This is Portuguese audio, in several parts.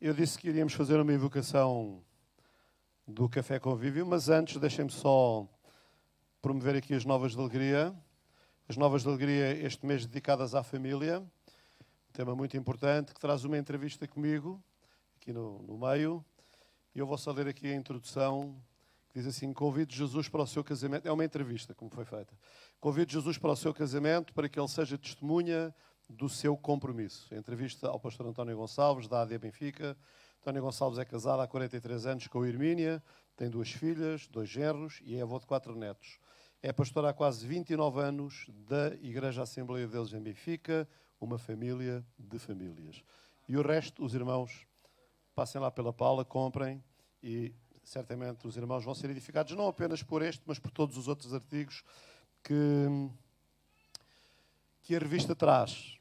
Eu disse que iríamos fazer uma evocação do Café Convívio, mas antes deixem-me só promover aqui as Novas de Alegria. As Novas de Alegria este mês dedicadas à família, um tema muito importante, que traz uma entrevista comigo, aqui no meio, e eu vou só ler aqui a introdução, que diz assim: convido Jesus para o seu casamento, é uma entrevista, como foi feita, convido Jesus para o seu casamento para que ele seja testemunha do seu compromisso. Entrevista ao pastor António Gonçalves, da AD Benfica. António Gonçalves é casado há 43 anos com a Hermínia, tem 2 filhas, 2 genros e é avô de 4 netos. É pastor há quase 29 anos da Igreja Assembleia de Deus em Benfica, uma família de famílias. E o resto, os irmãos, passem lá pela Paula, comprem e certamente os irmãos vão ser edificados, não apenas por este, mas por todos os outros artigos que a revista traz.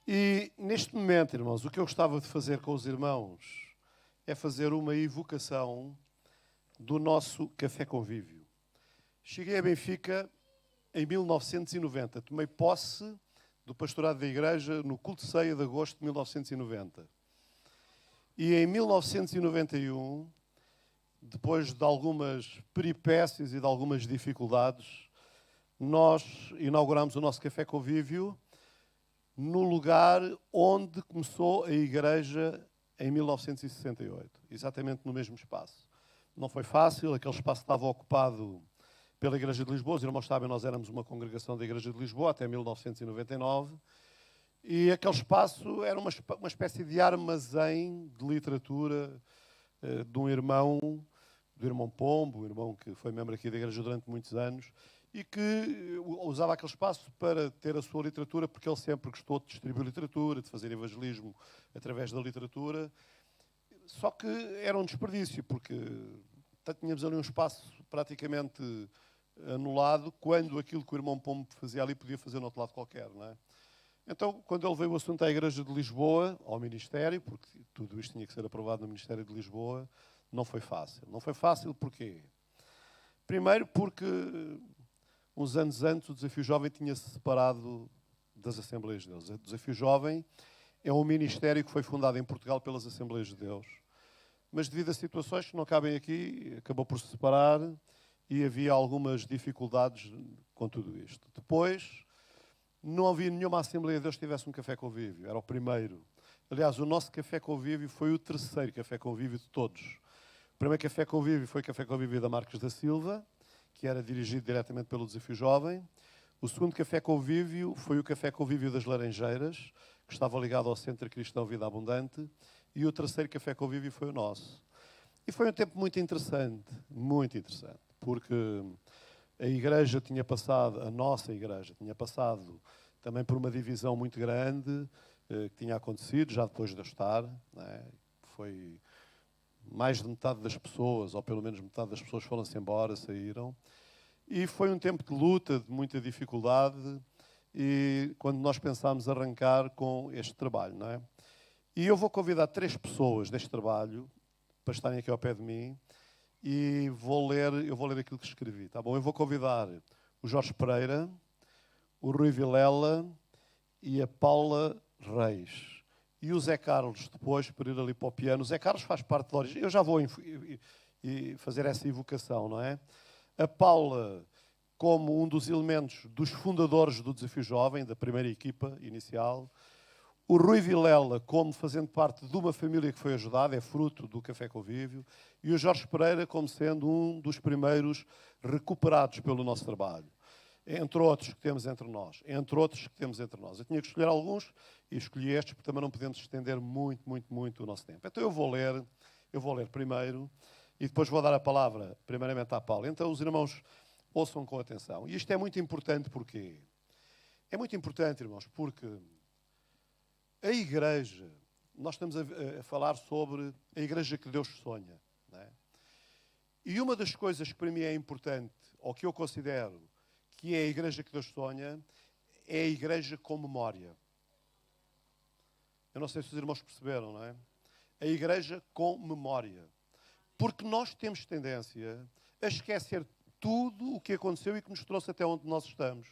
E neste momento, irmãos, o que eu gostava de fazer com os irmãos é fazer uma evocação do nosso Café Convívio. Cheguei a Benfica em 1990, tomei posse do pastorado da igreja no culto de ceia de agosto de 1990. E em 1991, depois de algumas peripécias e de algumas dificuldades, nós inauguramos o nosso Café Convívio no lugar onde começou a igreja em 1968, exatamente no mesmo espaço. Não foi fácil, aquele espaço estava ocupado pela Igreja de Lisboa. Os irmãos sabem, nós éramos uma congregação da Igreja de Lisboa até 1999, e aquele espaço era uma espécie de armazém de literatura de um irmão, do irmão Pombo, um irmão que foi membro aqui da Igreja durante muitos anos, e que usava aquele espaço para ter a sua literatura, porque ele sempre gostou de distribuir literatura, de fazer evangelismo através da literatura. Só que era um desperdício, porque tínhamos ali um espaço praticamente anulado, quando aquilo que o irmão Pombo fazia ali podia fazer no outro lado qualquer, não é? Então, quando ele veio o assunto à Igreja de Lisboa, ao Ministério, porque tudo isto tinha que ser aprovado no Ministério de Lisboa, não foi fácil. Não foi fácil porquê? Primeiro porque uns anos antes, o Desafio Jovem tinha-se separado das Assembleias de Deus. O Desafio Jovem é um ministério que foi fundado em Portugal pelas Assembleias de Deus, mas devido a situações que não cabem aqui, acabou por se separar e havia algumas dificuldades com tudo isto. Depois, não havia nenhuma Assembleia de Deus que tivesse um Café Convívio. Era o primeiro. Aliás, o nosso Café Convívio foi o terceiro Café Convívio de todos. O primeiro Café Convívio foi o Café Convívio da Marques da Silva, que era dirigido diretamente pelo Desafio Jovem. O segundo Café Convívio foi o Café Convívio das Laranjeiras, que estava ligado ao Centro Cristão Vida Abundante. E o terceiro Café Convívio foi o nosso. E foi um tempo muito interessante, porque a igreja tinha passado, a nossa igreja tinha passado também por uma divisão muito grande que tinha acontecido, já depois de eu estar, não é? Foi mais de metade das pessoas, ou pelo menos metade das pessoas foram-se embora, saíram. E foi um tempo de luta, de muita dificuldade, e quando nós pensámos arrancar com este trabalho, não é? E eu vou convidar 3 pessoas deste trabalho para estarem aqui ao pé de mim e eu vou ler aquilo que escrevi, tá bom? Eu vou convidar o Jorge Pereira, o Rui Vilela e a Paula Reis. E o Zé Carlos, depois, para ir ali para o piano. O Zé Carlos faz parte da origem. Eu já vou fazer essa evocação, não é? A Paula, como um dos elementos dos fundadores do Desafio Jovem, da primeira equipa inicial. O Rui Vilela, como fazendo parte de uma família que foi ajudada, é fruto do Café Convívio. E o Jorge Pereira, como sendo um dos primeiros recuperados pelo nosso trabalho. Entre outros que temos entre nós. Eu tinha que escolher alguns e escolhi estes, porque também não podemos estender muito o nosso tempo. Então eu vou ler primeiro e depois vou dar a palavra, primeiramente, à Paula. Então os irmãos ouçam com atenção. E isto é muito importante porque... É muito importante, irmãos, porque a igreja, nós estamos a falar sobre a igreja que Deus sonha, não é? E uma das coisas que para mim é importante, ou que eu considero que é a igreja que Deus sonha, é a igreja com memória. Eu não sei se os irmãos perceberam, não é? A igreja com memória. Porque nós temos tendência a esquecer tudo o que aconteceu e que nos trouxe até onde nós estamos.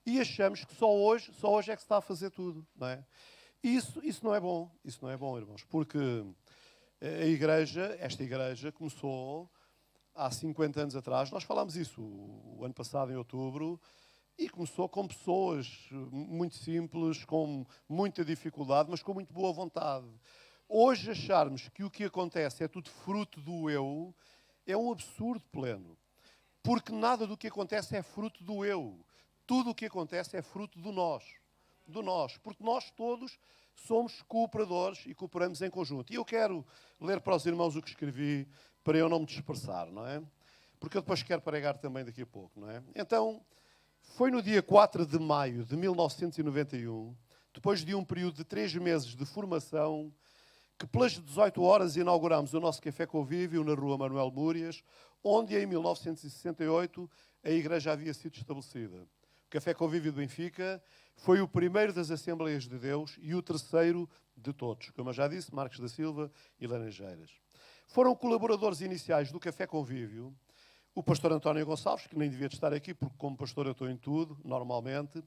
E achamos que só hoje é que se está a fazer tudo, não é? E isso não é bom, irmãos, porque a igreja, esta igreja, começou há 50 anos atrás. Nós falámos isso o ano passado, em outubro, e começou com pessoas muito simples, com muita dificuldade, mas com muito boa vontade. Hoje acharmos que o que acontece é tudo fruto do eu é um absurdo pleno. Porque nada do que acontece é fruto do eu. Tudo o que acontece é fruto do nós. Do nós. Porque nós todos somos cooperadores e cooperamos em conjunto. E eu quero ler para os irmãos o que escrevi para eu não me dispersar, não é? Porque eu depois quero pregar também daqui a pouco, não é? Então, foi no dia 4 de maio de 1991, depois de um período de 3 meses de formação, que pelas 18 horas inaugurámos o nosso Café Convívio na rua Manuel Múrias, onde em 1968 a igreja havia sido estabelecida. O Café Convívio de Benfica foi o primeiro das Assembleias de Deus e o terceiro de todos. Como eu já disse, Marcos da Silva e Laranjeiras. Foram colaboradores iniciais do Café Convívio o pastor António Gonçalves, que nem devia estar aqui, porque como pastor eu estou em tudo, normalmente.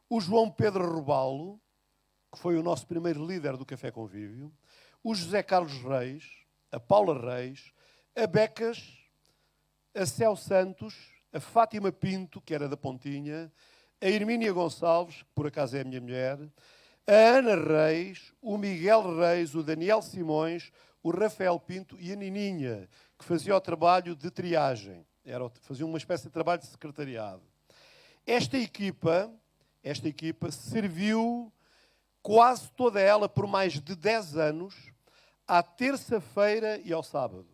O João Pedro Robalo, que foi o nosso primeiro líder do Café Convívio. O José Carlos Reis, a Paula Reis, a Becas, a Céu Santos, a Fátima Pinto, que era da Pontinha, a Hermínia Gonçalves, que por acaso é a minha mulher, a Ana Reis, o Miguel Reis, o Daniel Simões, o Rafael Pinto e a Nininha, que fazia o trabalho de triagem. Fazia uma espécie de trabalho de secretariado. Esta equipa serviu quase toda ela por mais de 10 anos, à terça-feira e ao sábado,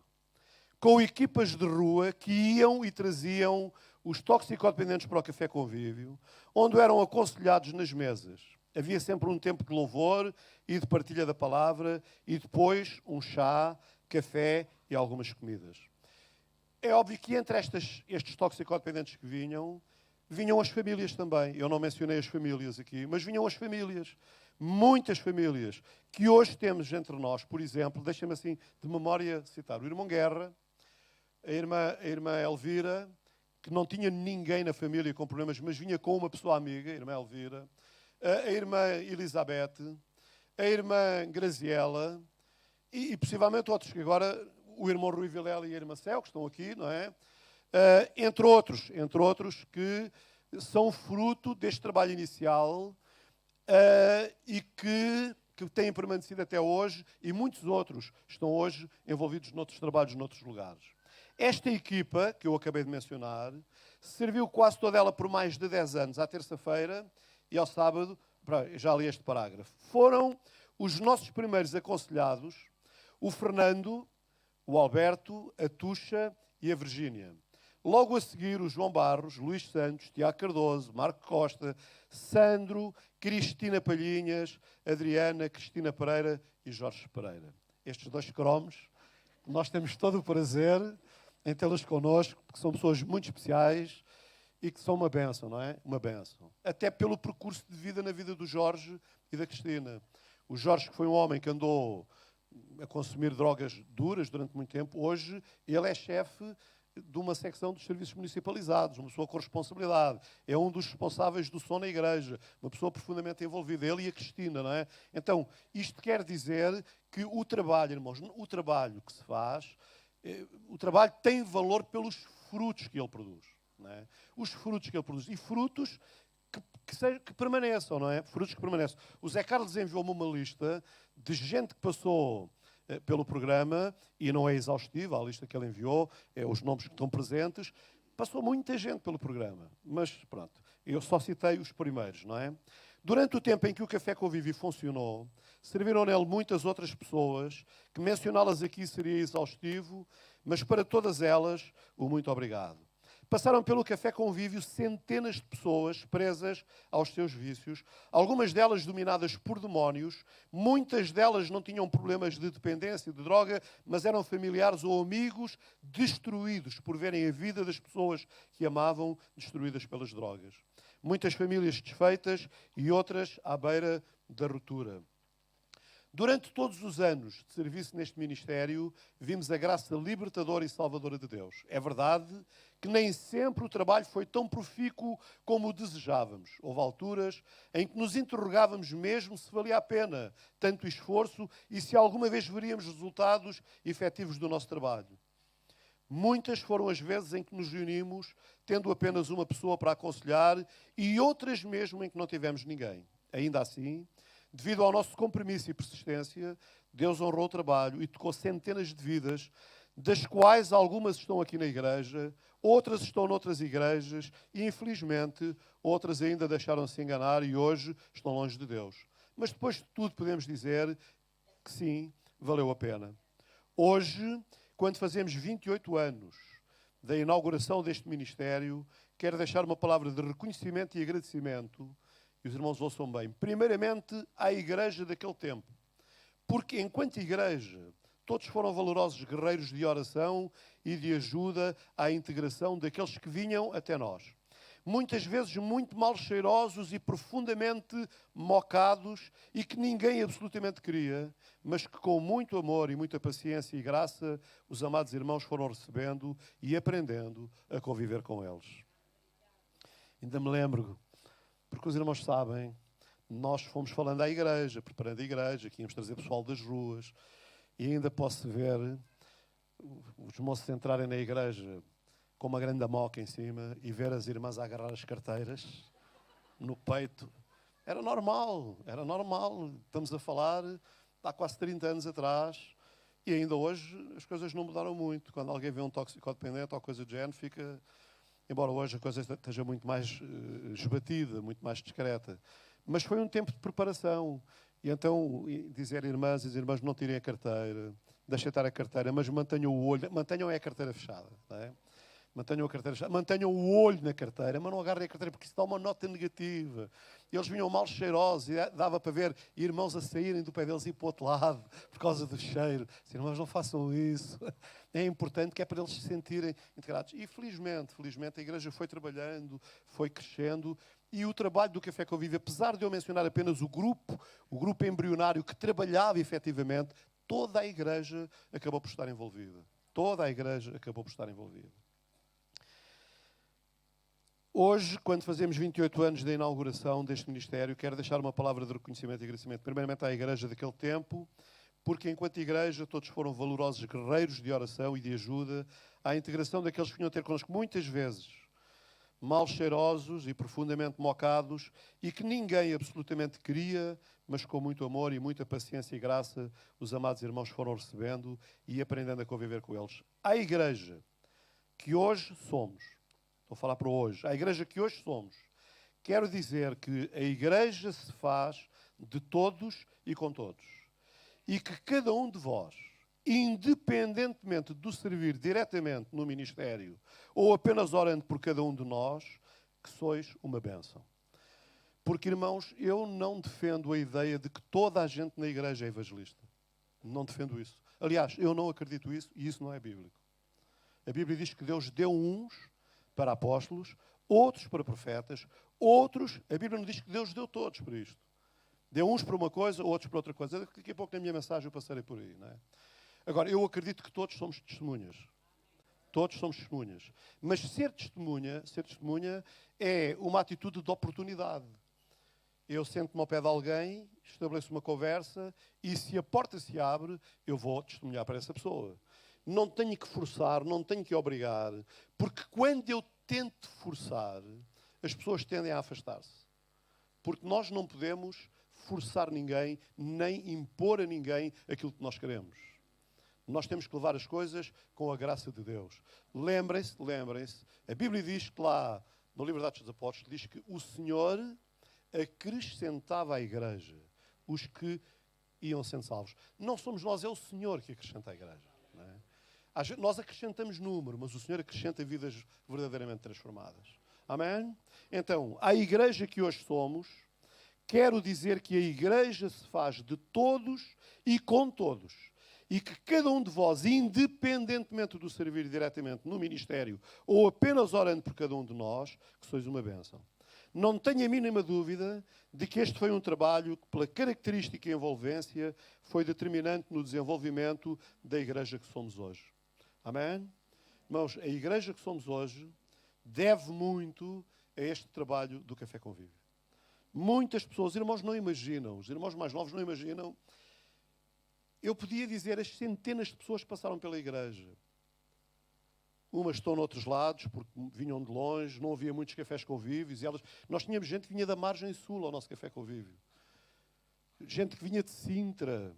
com equipas de rua que iam e traziam os toxicodependentes para o Café Convívio, onde eram aconselhados nas mesas. Havia sempre um tempo de louvor e de partilha da palavra e depois um chá, café e algumas comidas. É óbvio que entre estes toxicodependentes que vinham as famílias também. Eu não mencionei as famílias aqui, mas vinham as famílias. Muitas famílias que hoje temos entre nós. Por exemplo, deixem-me assim de memória citar o irmão Guerra, a irmã Elvira, que não tinha ninguém na família com problemas, mas vinha com uma pessoa amiga, a irmã Elvira, a irmã Elizabeth, a irmã Graziela e possivelmente outros que agora, o irmão Rui Vilela e a irmã Céu, que estão aqui, não é? Entre outros que são fruto deste trabalho inicial e que têm permanecido até hoje, e muitos outros estão hoje envolvidos noutros trabalhos, noutros lugares. Esta equipa, que eu acabei de mencionar, serviu quase toda ela por mais de 10 anos, à terça-feira e ao sábado. Já li este parágrafo. Foram os nossos primeiros aconselhados, o Fernando, o Alberto, a Tuxa e a Virgínia. Logo a seguir, o João Barros, Luís Santos, Tiago Cardoso, Marco Costa, Sandro, Cristina Palhinhas, Adriana, Cristina Pereira e Jorge Pereira. Estes 2 cromos, nós temos todo o prazer em tê-los connosco, porque são pessoas muito especiais e que são uma bênção, não é? Uma bênção. Até pelo percurso de vida na vida do Jorge e da Cristina. O Jorge, que foi um homem que andou a consumir drogas duras durante muito tempo, hoje ele é chefe de uma secção dos serviços municipalizados, uma pessoa com responsabilidade. É um dos responsáveis do som na igreja, uma pessoa profundamente envolvida, ele e a Cristina, não é? Então, isto quer dizer que o trabalho, irmãos, o trabalho que se faz, o trabalho tem valor pelos frutos que ele produz, não é? Os frutos que ele produz. E frutos que permaneçam, não é? Frutos que permaneçam. O Zé Carlos enviou-me uma lista de gente que passou pelo programa, e não é exaustiva a lista que ele enviou, é os nomes que estão presentes. Passou muita gente pelo programa, mas pronto, eu só citei os primeiros, não é? Durante o tempo em que o Café Convívio funcionou, serviram nele muitas outras pessoas, que mencioná-las aqui seria exaustivo, mas para todas elas, o muito obrigado. Passaram pelo Café Convívio centenas de pessoas presas aos seus vícios, algumas delas dominadas por demónios, muitas delas não tinham problemas de dependência de droga, mas eram familiares ou amigos destruídos por verem a vida das pessoas que amavam destruídas pelas drogas. Muitas famílias desfeitas e outras à beira da ruptura. Durante todos os anos de serviço neste ministério, vimos a graça libertadora e salvadora de Deus. É verdade que nem sempre o trabalho foi tão profícuo como o desejávamos. Houve alturas em que nos interrogávamos mesmo se valia a pena tanto esforço e se alguma vez veríamos resultados efetivos do nosso trabalho. Muitas foram as vezes em que nos reunimos, tendo apenas uma pessoa para aconselhar, e outras mesmo em que não tivemos ninguém. Ainda assim, devido ao nosso compromisso e persistência, Deus honrou o trabalho e tocou centenas de vidas, das quais algumas estão aqui na igreja, outras estão noutras igrejas e, infelizmente, outras ainda deixaram-se enganar e hoje estão longe de Deus. Mas depois de tudo podemos dizer que sim, valeu a pena. Hoje, quando fazemos 28 anos da inauguração deste ministério, quero deixar uma palavra de reconhecimento e agradecimento. E os irmãos ouçam bem. Primeiramente, à igreja daquele tempo. Porque, enquanto igreja, todos foram valorosos guerreiros de oração e de ajuda à integração daqueles que vinham até nós. Muitas vezes muito mal cheirosos e profundamente mocados e que ninguém absolutamente queria, mas que com muito amor e muita paciência e graça, os amados irmãos foram recebendo e aprendendo a conviver com eles. Ainda me lembro, porque os irmãos sabem, nós fomos falando à igreja, preparando a igreja, que íamos trazer pessoal das ruas, e ainda posso ver os moços entrarem na igreja com uma grande moca em cima e ver as irmãs a agarrar as carteiras no peito. Era normal. Estamos a falar há quase 30 anos atrás e ainda hoje as coisas não mudaram muito. Quando alguém vê um toxicodependente ou coisa do género, fica... Embora hoje a coisa esteja muito mais esbatida, muito mais discreta. Mas foi um tempo de preparação. E então, dizer irmãs e irmãos, não tirem a carteira, deixem estar a carteira, mas mantenham o olho, mantenham a carteira fechada. Não é? Mantenham a carteira fechada, mantenham o olho na carteira, mas não agarrem a carteira, porque isso dá uma nota negativa. Eles vinham mal cheirosos e dava para ver irmãos a saírem do pé deles e ir para o outro lado, por causa do cheiro. Os irmãos, não façam isso. É importante que é para eles se sentirem integrados. E felizmente a igreja foi trabalhando, foi crescendo, e o trabalho do Café Convívio, apesar de eu mencionar apenas o grupo embrionário que trabalhava efetivamente, toda a igreja acabou por estar envolvida. Toda a igreja acabou por estar envolvida. Hoje, quando fazemos 28 anos da inauguração deste ministério, quero deixar uma palavra de reconhecimento e agradecimento, primeiramente à igreja daquele tempo, porque enquanto igreja todos foram valorosos guerreiros de oração e de ajuda à integração daqueles que vinham ter connosco muitas vezes, mal cheirosos e profundamente mocados, e que ninguém absolutamente queria, mas com muito amor e muita paciência e graça, os amados irmãos foram recebendo e aprendendo a conviver com eles. À igreja que hoje somos, estou a falar para hoje, à igreja que hoje somos, quero dizer que a igreja se faz de todos e com todos. E que cada um de vós, independentemente do servir diretamente no ministério ou apenas orando por cada um de nós, que sois uma bênção. Porque, irmãos, eu não defendo a ideia de que toda a gente na igreja é evangelista. Não defendo isso. Aliás, eu não acredito isso e isso não é bíblico. A Bíblia diz que Deus deu uns para apóstolos, outros para profetas, outros, a Bíblia não diz que Deus deu todos para isto. Deu uns para uma coisa, outros para outra coisa. Daqui a pouco na minha mensagem eu passarei por aí. Não é? Agora, eu acredito que todos somos testemunhas. Todos somos testemunhas. Mas ser testemunha é uma atitude de oportunidade. Eu sento-me ao pé de alguém, estabeleço uma conversa e se a porta se abre, eu vou testemunhar para essa pessoa. Não tenho que forçar, não tenho que obrigar, porque quando eu tento forçar, as pessoas tendem a afastar-se. Porque nós não podemos forçar ninguém, nem impor a ninguém aquilo que nós queremos. Nós temos que levar as coisas com a graça de Deus. Lembrem-se, a Bíblia diz que lá, no livro de Atos dos Apóstolos, diz que o Senhor acrescentava à igreja os que iam sendo salvos. Não somos nós, é o Senhor que acrescenta à igreja. Não é? Nós acrescentamos número, mas o Senhor acrescenta vidas verdadeiramente transformadas. Amém? Então, à igreja que hoje somos, quero dizer que a igreja se faz de todos e com todos. E que cada um de vós, independentemente do servir diretamente no ministério ou apenas orando por cada um de nós, que sois uma bênção. não tenho a mínima dúvida de que este foi um trabalho que, pela característica e envolvência, foi determinante no desenvolvimento da igreja que somos hoje. Amém? Irmãos, a igreja que somos hoje deve muito a este trabalho do Café Convívio. Muitas pessoas, irmãos, não imaginam, os irmãos mais novos não imaginam. Eu podia dizer as centenas de pessoas que passaram pela igreja. Umas estão noutros lados, porque vinham de longe, não havia muitos cafés convívios. Nós tínhamos gente que vinha da margem sul ao nosso Café Convívio. Gente que vinha de Sintra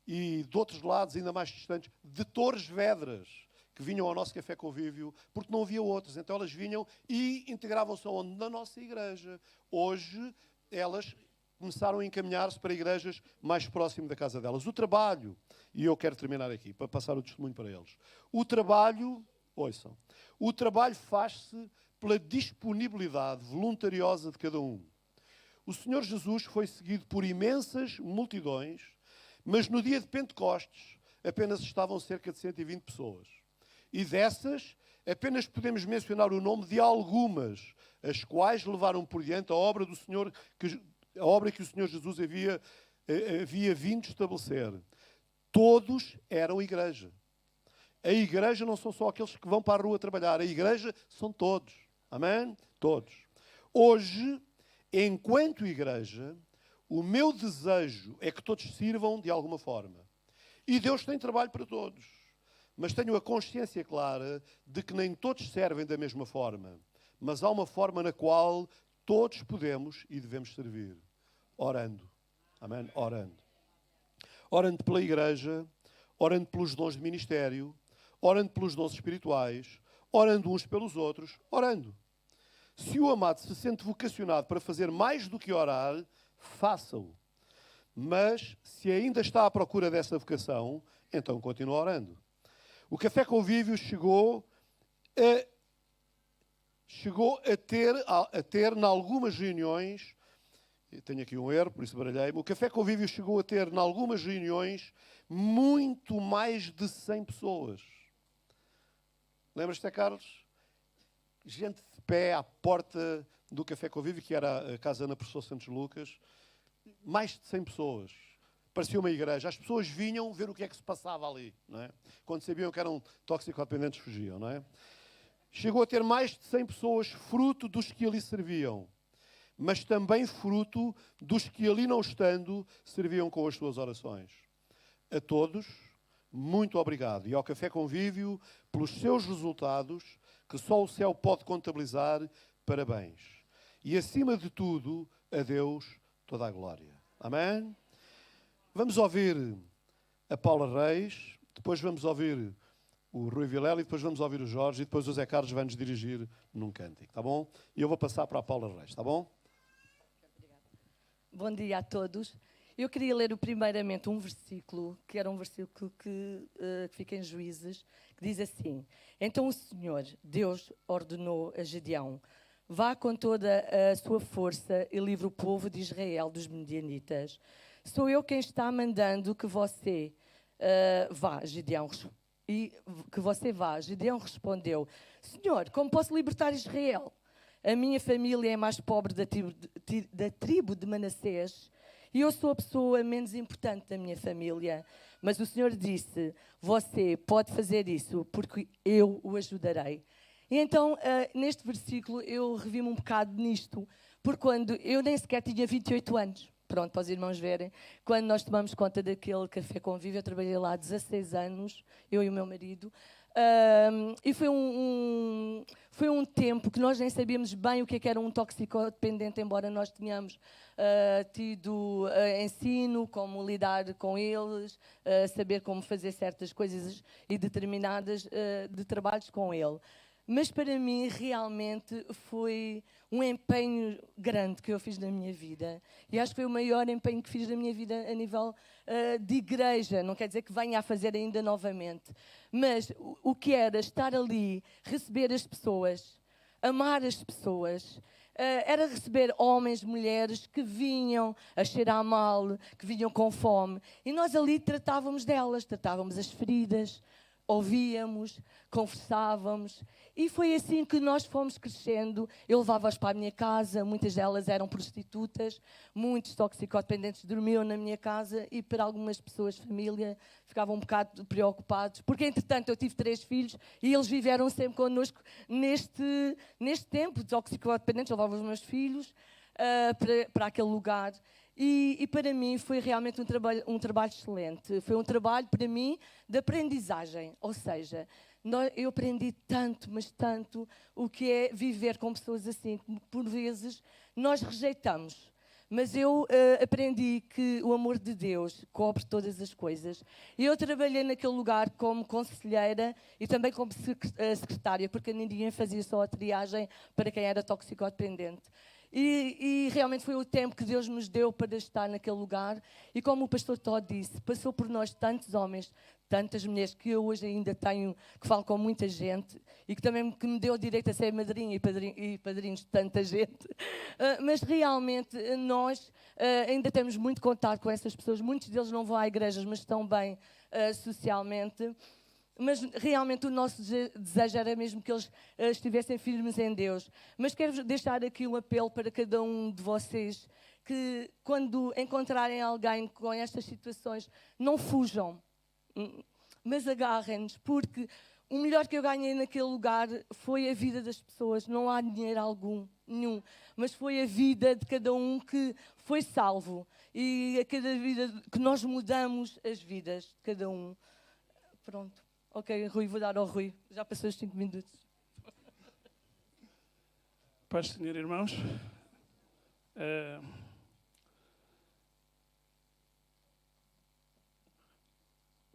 e de outros lados ainda mais distantes, de Torres Vedras, que vinham ao nosso Café Convívio, porque não havia outros. Então elas vinham e integravam-se aonde? Na nossa igreja. Hoje, elas começaram a encaminhar-se para igrejas mais próximas da casa delas. O trabalho, e eu quero terminar aqui, para passar o testemunho para eles. O trabalho, ouçam, o trabalho faz-se pela disponibilidade voluntariosa de cada um. O Senhor Jesus foi seguido por imensas multidões, mas no dia de Pentecostes apenas estavam cerca de 120 pessoas. E dessas, apenas podemos mencionar o nome de algumas, as quais levaram por diante a obra do Senhor, a obra que o Senhor Jesus havia vindo estabelecer. Todos eram igreja. A igreja não são só aqueles que vão para a rua trabalhar. A igreja são todos. Amém? Todos. Hoje, enquanto igreja, o meu desejo é que todos sirvam de alguma forma. E Deus tem trabalho para todos. Mas tenho a consciência clara de que nem todos servem da mesma forma. Mas há uma forma na qual todos podemos e devemos servir. Orando. Amém? Orando. Orando pela igreja, orando pelos dons de ministério, orando pelos dons espirituais, orando uns pelos outros, orando. Se o amado se sente vocacionado para fazer mais do que orar, faça-o. Mas, se ainda está à procura dessa vocação, então continue orando. O Café Convívio chegou a ter, em algumas reuniões, tenho aqui um erro, por isso baralhei-me, o Café Convívio chegou a ter, em algumas reuniões, muito mais de 100 pessoas. Lembras-te, Carlos? Gente de pé à porta do Café Convívio, que era a Casa Ana Professor Santos Lucas, mais de 100 pessoas. Parecia uma igreja. As pessoas vinham ver o que é que se passava ali, não é? Quando sabiam que eram toxicodependentes, fugiam, não é? Chegou a ter mais de 100 pessoas, fruto dos que ali serviam, mas também fruto dos que ali não estando, serviam com as suas orações. A todos, muito obrigado. E ao Café Convívio, pelos seus resultados, que só o céu pode contabilizar, parabéns. E acima de tudo, a Deus toda a glória. Amém? Vamos ouvir a Paula Reis, depois vamos ouvir o Rui Vilela e depois vamos ouvir o Jorge e depois o Zé Carlos vai nos dirigir num cântico, tá bom? E eu vou passar para a Paula Reis, tá bom? Bom dia a todos. Eu queria ler primeiramente um versículo, que era um versículo que fica em Juízes, que diz assim: Então o Senhor, Deus, ordenou a Gedeão: vá com toda a sua força e livre o povo de Israel dos medianitas. Sou eu quem está mandando que você vá, Gedeão. E que você vá. Gedeão respondeu: Senhor, como posso libertar Israel? A minha família é mais pobre da tribo de Manassés e eu sou a pessoa menos importante da minha família. Mas o Senhor disse: você pode fazer isso porque eu o ajudarei. E então, neste versículo, eu revi-me um bocado nisto, porque quando eu nem sequer tinha 28 anos. Pronto, para os irmãos verem, quando nós tomamos conta daquele Café Convívio, eu trabalhei lá há 16 anos, eu e o meu marido, e foi um tempo que nós nem sabíamos bem o que era um toxicodependente, embora nós tenhamos tido ensino, como lidar com eles, saber como fazer certas coisas e determinadas de trabalhos com ele. Mas para mim realmente foi um empenho grande que eu fiz na minha vida. E acho que foi o maior empenho que fiz na minha vida a nível de igreja. Não quer dizer que venha a fazer ainda novamente. Mas o que era estar ali, receber as pessoas, amar as pessoas, era receber homens, mulheres que vinham a cheirar mal, que vinham com fome. E nós ali tratávamos delas, tratávamos as feridas, ouvíamos, conversávamos, e foi assim que nós fomos crescendo. Eu levava-as para a minha casa, muitas delas eram prostitutas, muitos toxicodependentes dormiam na minha casa, e para algumas pessoas, família, ficavam um bocado preocupados, porque entretanto eu tive 3 filhos e eles viveram sempre connosco neste tempo de toxicodependentes. Eu levava os meus filhos para aquele lugar. E para mim foi realmente um trabalho excelente. Foi um trabalho, para mim, de aprendizagem. Ou seja, eu aprendi tanto, mas tanto, o que é viver com pessoas assim. Por vezes, nós rejeitamos. Mas eu aprendi que o amor de Deus cobre todas as coisas. E eu trabalhei naquele lugar como conselheira e também como secretária, porque ninguém fazia só a triagem para quem era toxicodependente. E realmente foi o tempo que Deus nos deu para estar naquele lugar. E como o pastor Todd disse, passou por nós tantos homens, tantas mulheres, que eu hoje ainda tenho, que falo com muita gente, e que também me deu o direito a ser madrinha e padrinhos de tanta gente. Mas realmente nós ainda temos muito contato com essas pessoas. Muitos deles não vão à igreja, mas estão bem socialmente. Mas realmente o nosso desejo era mesmo que eles estivessem firmes em Deus. Mas quero deixar aqui um apelo para cada um de vocês, que quando encontrarem alguém com estas situações, não fujam, mas agarrem-nos, porque o melhor que eu ganhei naquele lugar foi a vida das pessoas. Não há dinheiro nenhum, mas foi a vida de cada um que foi salvo. E a cada vida que nós mudamos as vidas de cada um. Pronto. Ok, Rui, vou dar ao Rui. Já passou os 5 minutos. Paz, Senhor, irmãos.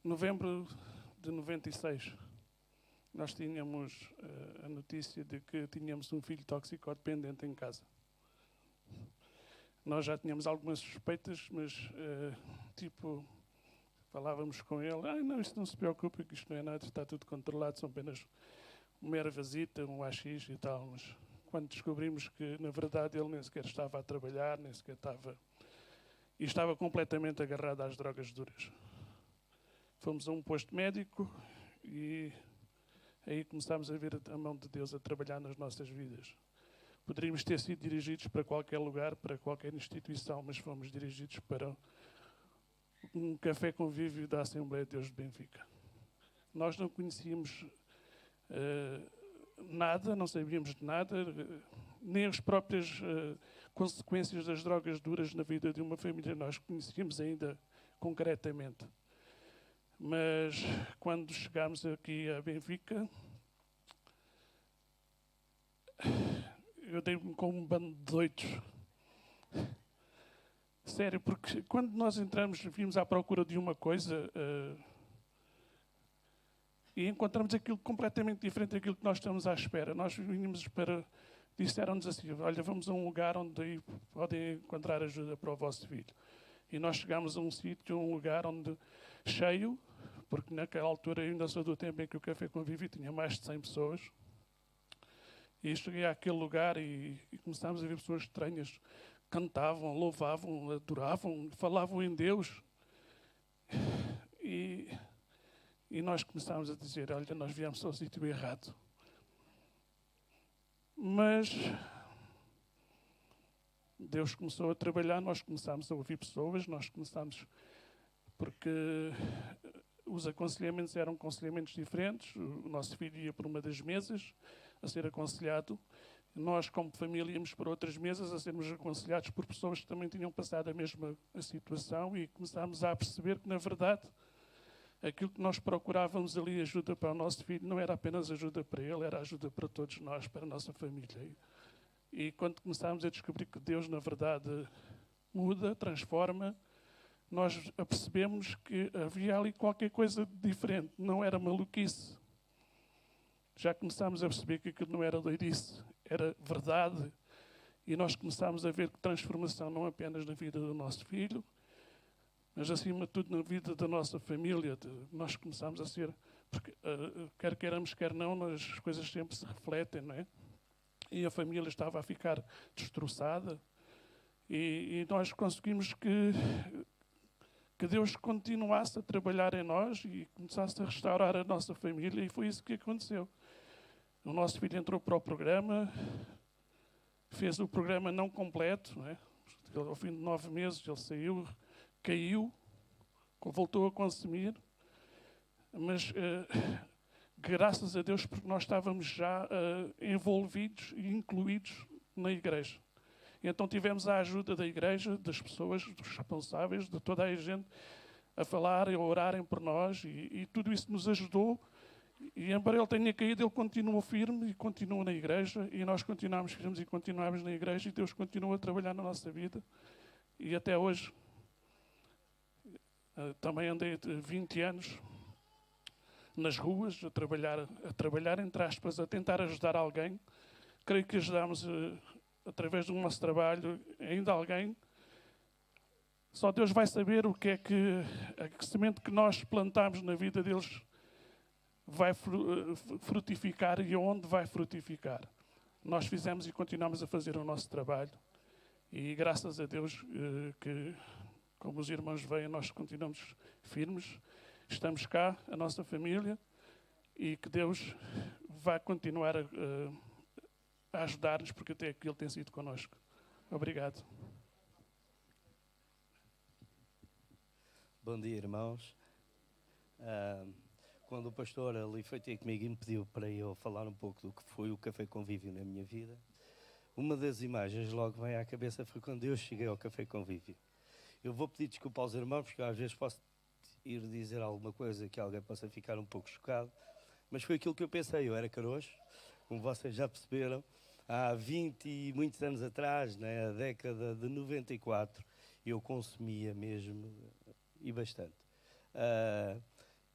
Novembro de 96, nós tínhamos a notícia de que tínhamos um filho toxicodependente em casa. Nós já tínhamos algumas suspeitas, mas falávamos com ele, não, isto não se preocupe, que isto não é nada, está tudo controlado, são apenas uma ervasita, um AX e tal. Mas quando descobrimos que, na verdade, ele nem sequer estava a trabalhar, nem sequer estava... E estava completamente agarrado às drogas duras. Fomos a um posto médico e aí começámos a ver a mão de Deus a trabalhar nas nossas vidas. Poderíamos ter sido dirigidos para qualquer lugar, para qualquer instituição, mas fomos dirigidos para um café convívio da Assembleia de Deus de Benfica. Nós não conhecíamos nada, não sabíamos de nada, nem as próprias consequências das drogas duras na vida de uma família nós conhecíamos ainda concretamente. Mas quando chegámos aqui a Benfica, eu dei-me com um bando de doidos. Sério, porque quando nós entramos, vimos à procura de uma coisa e encontramos aquilo completamente diferente daquilo que nós estamos à espera. Nós vínhamos disseram-nos assim, olha, vamos a um lugar onde podem encontrar ajuda para o vosso filho. E nós chegámos a um sítio, um lugar onde cheio, porque naquela altura eu ainda sou do tempo em que o Café Convívio tinha mais de 100 pessoas. E cheguei àquele lugar e começámos a ver pessoas estranhas. Cantavam, louvavam, adoravam, falavam em Deus. E nós começámos a dizer, olha, nós viemos ao sítio errado. Mas Deus começou a trabalhar, nós começámos a ouvir pessoas, nós começámos... Porque os aconselhamentos eram aconselhamentos diferentes. O nosso filho ia por uma das mesas a ser aconselhado. Nós, como família, íamos para outras mesas a sermos aconselhados por pessoas que também tinham passado a mesma situação e começámos a perceber que, na verdade, aquilo que nós procurávamos ali, ajuda para o nosso filho, não era apenas ajuda para ele, era ajuda para todos nós, para a nossa família. E quando começámos a descobrir que Deus, na verdade, muda, transforma, nós percebemos que havia ali qualquer coisa diferente, não era maluquice. Já começámos a perceber que aquilo não era doidice, era verdade. E nós começámos a ver que transformação não apenas na vida do nosso filho, mas acima de tudo na vida da nossa família. Nós começámos a ser, porque quer queiramos, quer não, as coisas sempre se refletem, não é? E a família estava a ficar destroçada. E nós conseguimos que que Deus continuasse a trabalhar em nós e começasse a restaurar a nossa família, e foi isso que aconteceu. O nosso filho entrou para o programa, fez o programa não completo, não é? Ao fim de 9 meses ele saiu, caiu, voltou a consumir, mas graças a Deus, porque nós estávamos já envolvidos e incluídos na igreja. E então tivemos a ajuda da igreja, das pessoas, dos responsáveis, de toda a gente, a falarem, a orarem por nós, e tudo isso nos ajudou. E embora ele tenha caído, ele continuou firme e continua na igreja, e nós continuamos firmes e continuamos na igreja, e Deus continua a trabalhar na nossa vida. E até hoje, também andei 20 anos nas ruas, a trabalhar, entre aspas, a tentar ajudar alguém. Creio que ajudamos, através do nosso trabalho, ainda alguém. Só Deus vai saber o que é que a semente que nós plantamos na vida deles vai frutificar e onde vai frutificar. Nós fizemos e continuamos a fazer o nosso trabalho. E graças a Deus que, como os irmãos veem, nós continuamos firmes. Estamos cá, a nossa família, e que Deus vai continuar a ajudar-nos, porque até aqui Ele tem sido connosco. Obrigado. Bom dia, irmãos. Quando o pastor ali foi ter comigo e me pediu para eu falar um pouco do que foi o Café Convívio na minha vida, uma das imagens logo vem à cabeça foi quando eu cheguei ao Café Convívio. Eu vou pedir desculpa aos irmãos, porque às vezes posso ir dizer alguma coisa que alguém possa ficar um pouco chocado, mas foi aquilo que eu pensei. Eu era caroço, como vocês já perceberam, há 20 e muitos anos atrás, na década de 94, eu consumia mesmo, e bastante.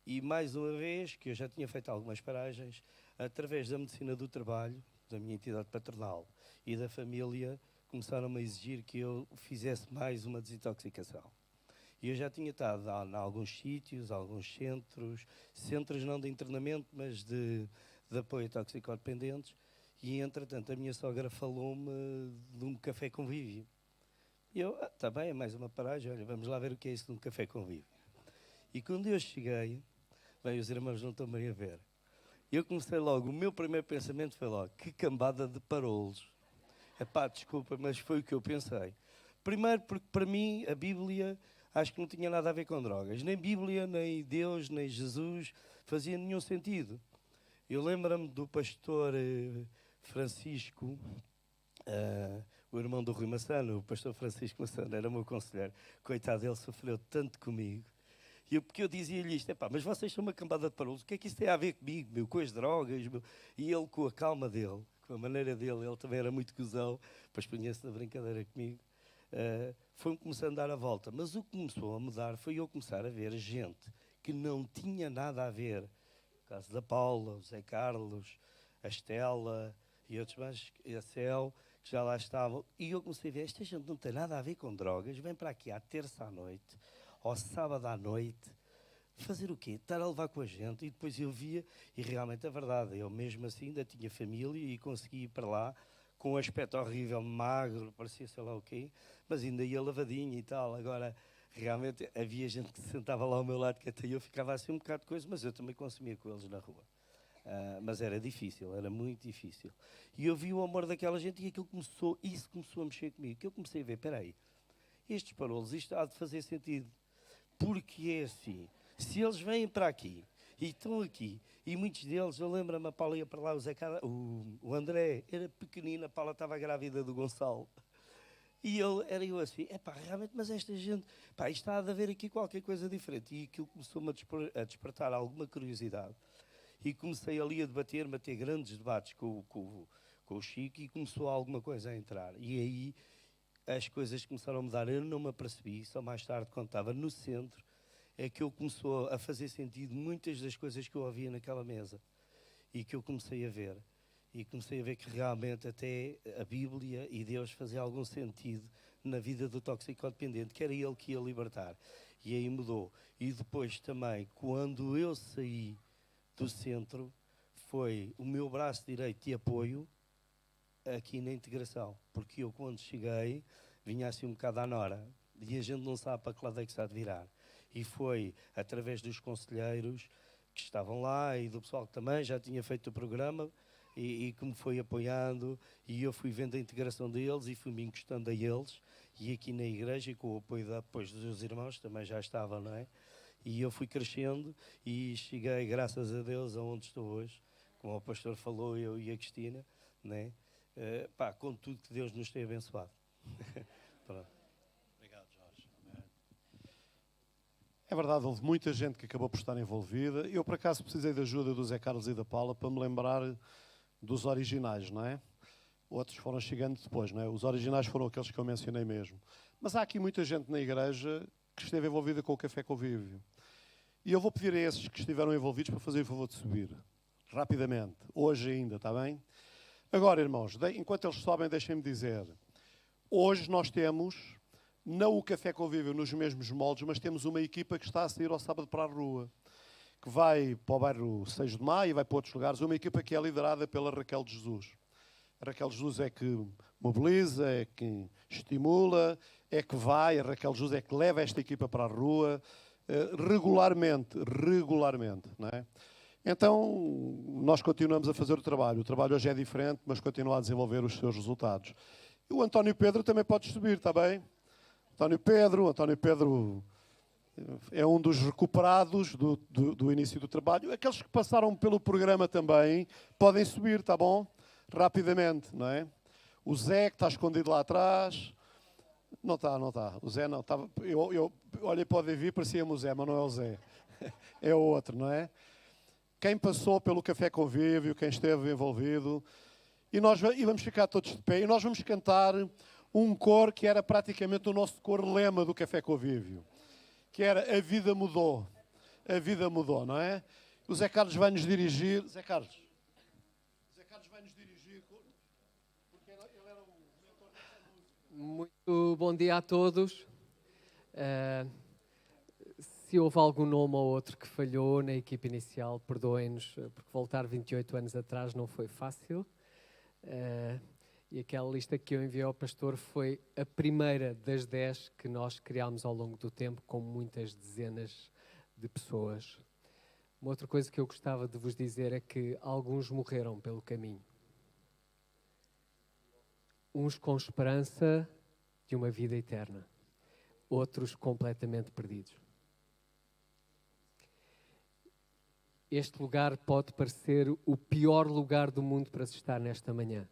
E mais uma vez, que eu já tinha feito algumas paragens, através da medicina do trabalho, da minha entidade patronal e da família, começaram-me a exigir que eu fizesse mais uma desintoxicação. E eu já tinha estado em alguns sítios, alguns centros não de internamento, mas de apoio a toxicodependentes, e entretanto a minha sogra falou-me de um café convívio. E eu, está bem, é mais uma paragem, olha, vamos lá ver o que é isso de um café convívio. E quando eu cheguei, bem, os irmãos não estão bem a ver, eu comecei logo, o meu primeiro pensamento foi logo, que cambada de parolos. Epá, desculpa, mas foi o que eu pensei. Primeiro porque para mim a Bíblia acho que não tinha nada a ver com drogas. Nem Bíblia, nem Deus, nem Jesus fazia nenhum sentido. Eu lembro-me do pastor Francisco, o irmão do Rui Massano, o pastor Francisco Massano, era o meu conselheiro. Coitado, ele sofreu tanto comigo. Porque eu dizia-lhe isto, mas vocês são uma cambada de parolos, o que é que isso tem a ver comigo, meu, com as drogas? Meu? E ele, com a calma dele, com a maneira dele, ele também era muito gozão, depois punha-se na brincadeira comigo, foi-me começando a dar a volta. Mas o que começou a mudar foi eu começar a ver gente que não tinha nada a ver. O caso da Paula, o Zé Carlos, a Estela e outros mais, a Cel, que já lá estavam. E eu comecei a ver, esta gente não tem nada a ver com drogas, vem para aqui à terça à noite, ao sábado à noite, fazer o quê? Estar a levar com a gente. E depois eu via, e realmente é verdade, eu mesmo assim ainda tinha família e consegui ir para lá, com um aspecto horrível, magro, parecia sei lá o quê, mas ainda ia lavadinho e tal. Agora, realmente, havia gente que se sentava lá ao meu lado, que até eu ficava assim um bocado de coisa, mas eu também consumia com eles na rua. Mas era difícil, era muito difícil. E eu vi o amor daquela gente e isso começou a mexer comigo, que eu comecei a ver, espera aí, estes parolos, isto há de fazer sentido. Porque é assim, se eles vêm para aqui e estão aqui, e muitos deles, eu lembro-me, a Paula ia para lá, o André era pequenino, a Paula estava grávida do Gonçalo. E era eu assim, realmente, mas esta gente, isto há de haver aqui qualquer coisa diferente. E aquilo começou-me a despertar alguma curiosidade. E comecei ali a debater-me, a ter grandes debates com o Chico, e começou alguma coisa a entrar. E aí as coisas começaram a mudar. Eu não me apercebi, só mais tarde, quando estava no centro, é que eu começou a fazer sentido muitas das coisas que eu ouvia naquela mesa. E que eu comecei a ver. E comecei a ver que realmente até a Bíblia e Deus fazia algum sentido na vida do toxicodependente, que era ele que ia libertar. E aí mudou. E depois também, quando eu saí do centro, foi o meu braço direito de apoio aqui na integração. Porque eu, quando cheguei, vinha assim um bocado à nora. E a gente não sabe para que lado é que se há de virar. E foi através dos conselheiros que estavam lá e do pessoal que também já tinha feito o programa e que me foi apoiando, e eu fui vendo a integração deles e fui-me encostando a eles, e aqui na igreja, e com o apoio depois dos irmãos, também já estavam, não é? E eu fui crescendo e cheguei, graças a Deus, aonde estou hoje, como o pastor falou, eu e a Cristina, né? Com tudo que Deus nos tem abençoado. Pronto. Obrigado, Jorge. É verdade, houve muita gente que acabou por estar envolvida. Eu, por acaso, precisei da ajuda do Zé Carlos e da Paula para me lembrar dos originais, não é? Outros foram chegando depois, não é? Os originais foram aqueles que eu mencionei mesmo. Mas há aqui muita gente na igreja que esteve envolvida com o Café Convívio. E eu vou pedir a esses que estiveram envolvidos para fazer o favor de subir. Rapidamente. Hoje ainda, está bem? Agora, irmãos, enquanto eles sobem, deixem-me dizer. Hoje nós temos, não o Café Convívio nos mesmos moldes, mas temos uma equipa que está a sair ao sábado para a rua, que vai para o bairro 6 de Maio e vai para outros lugares, uma equipa que é liderada pela Raquel de Jesus. A Raquel de Jesus é que mobiliza, é que estimula, é que vai, a Raquel de Jesus é que leva esta equipa para a rua, regularmente, não é? Então, nós continuamos a fazer o trabalho hoje é diferente, mas continua a desenvolver os seus resultados. E o António Pedro também pode subir, está bem? António Pedro é um dos recuperados do início do trabalho. Aqueles que passaram pelo programa também podem subir, está bom? Rapidamente, não é? O Zé, que está escondido lá atrás. Não está. O Zé não estava. Eu olhei para o Davi, parecia-me o Zé, mas não é o Zé. É o outro, não é? Quem passou pelo Café Convívio, quem esteve envolvido. E vamos ficar todos de pé e nós vamos cantar um coro que era praticamente o nosso coro lema do Café Convívio, que era A Vida Mudou. A vida mudou, não é? O Zé Carlos vai nos dirigir. Zé Carlos vai nos dirigir, porque ele era o mentor dessa música. Muito bom dia a todos. Se houve algum nome ou outro que falhou na equipe inicial, perdoem-nos, porque voltar 28 anos atrás não foi fácil. E aquela lista que eu enviei ao pastor foi a primeira das 10 que nós criámos ao longo do tempo, com muitas dezenas de pessoas. Uma outra coisa que eu gostava de vos dizer é que alguns morreram pelo caminho. Uns com esperança de uma vida eterna, outros completamente perdidos. Este lugar pode parecer o pior lugar do mundo para se estar nesta manhã.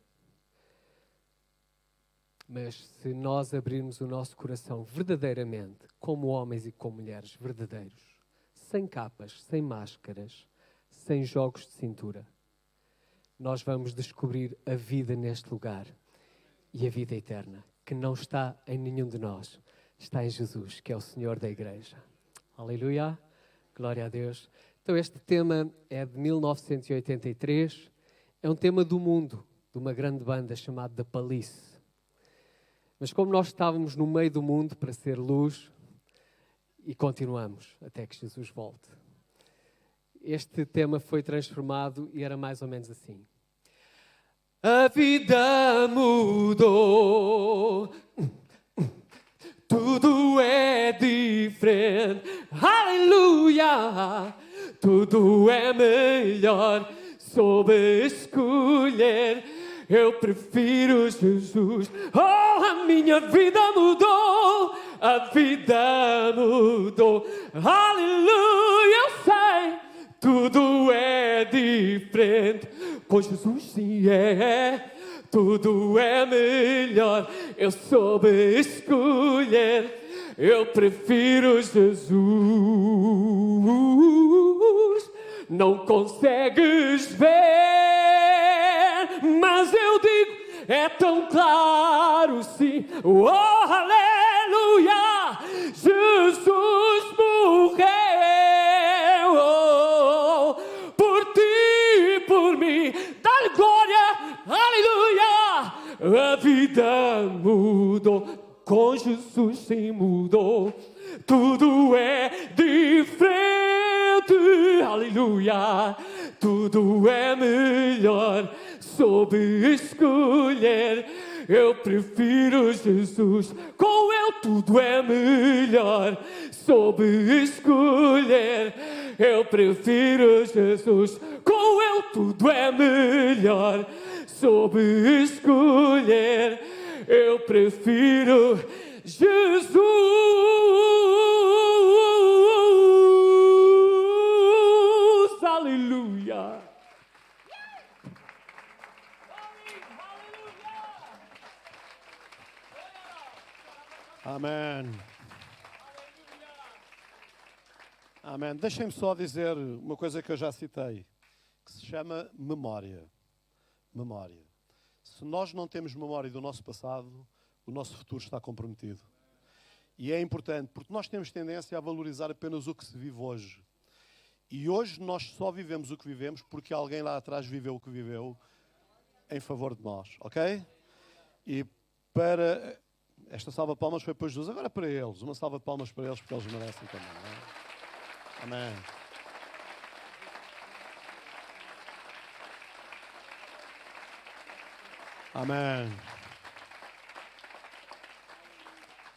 Mas se nós abrirmos o nosso coração verdadeiramente, como homens e como mulheres verdadeiros, sem capas, sem máscaras, sem jogos de cintura, nós vamos descobrir a vida neste lugar e a vida eterna, que não está em nenhum de nós, está em Jesus, que é o Senhor da Igreja. Aleluia, glória a Deus. Então este tema é de 1983, é um tema do mundo, de uma grande banda chamada The Police. Mas como nós estávamos no meio do mundo para ser luz, e continuamos até que Jesus volte. Este tema foi transformado e era mais ou menos assim. A vida mudou, tudo é diferente, aleluia, tudo é melhor, soube escolher, eu prefiro Jesus. Oh, a minha vida mudou, a vida mudou, aleluia, eu sei, tudo é diferente, com Jesus sim é, tudo é melhor, eu soube escolher, eu prefiro Jesus. Não consegues ver, mas eu digo, é tão claro sim, oh aleluia, Jesus morreu, oh, por ti e por mim, dá-lhe glória, aleluia, a vida mudou, com Jesus sim mudou, tudo é diferente, aleluia, tudo é melhor, soube escolher, Eu prefiro Jesus, com Ele tudo é melhor. Soube escolher. Eu prefiro Jesus, com Ele tudo é melhor. Soube escolher. Eu prefiro Jesus. Aleluia. Amém. Amém. Deixem-me só dizer uma coisa que eu já citei, que se chama memória. Memória. Se nós não temos memória do nosso passado, o nosso futuro está comprometido. E é importante, porque nós temos tendência a valorizar apenas o que se vive hoje. E hoje nós só vivemos o que vivemos porque alguém lá atrás viveu o que viveu em favor de nós, ok? E para... Esta salva de palmas foi para Jesus, agora para eles. Uma salva de palmas para eles, porque eles merecem também. Não é? Amém. Amém.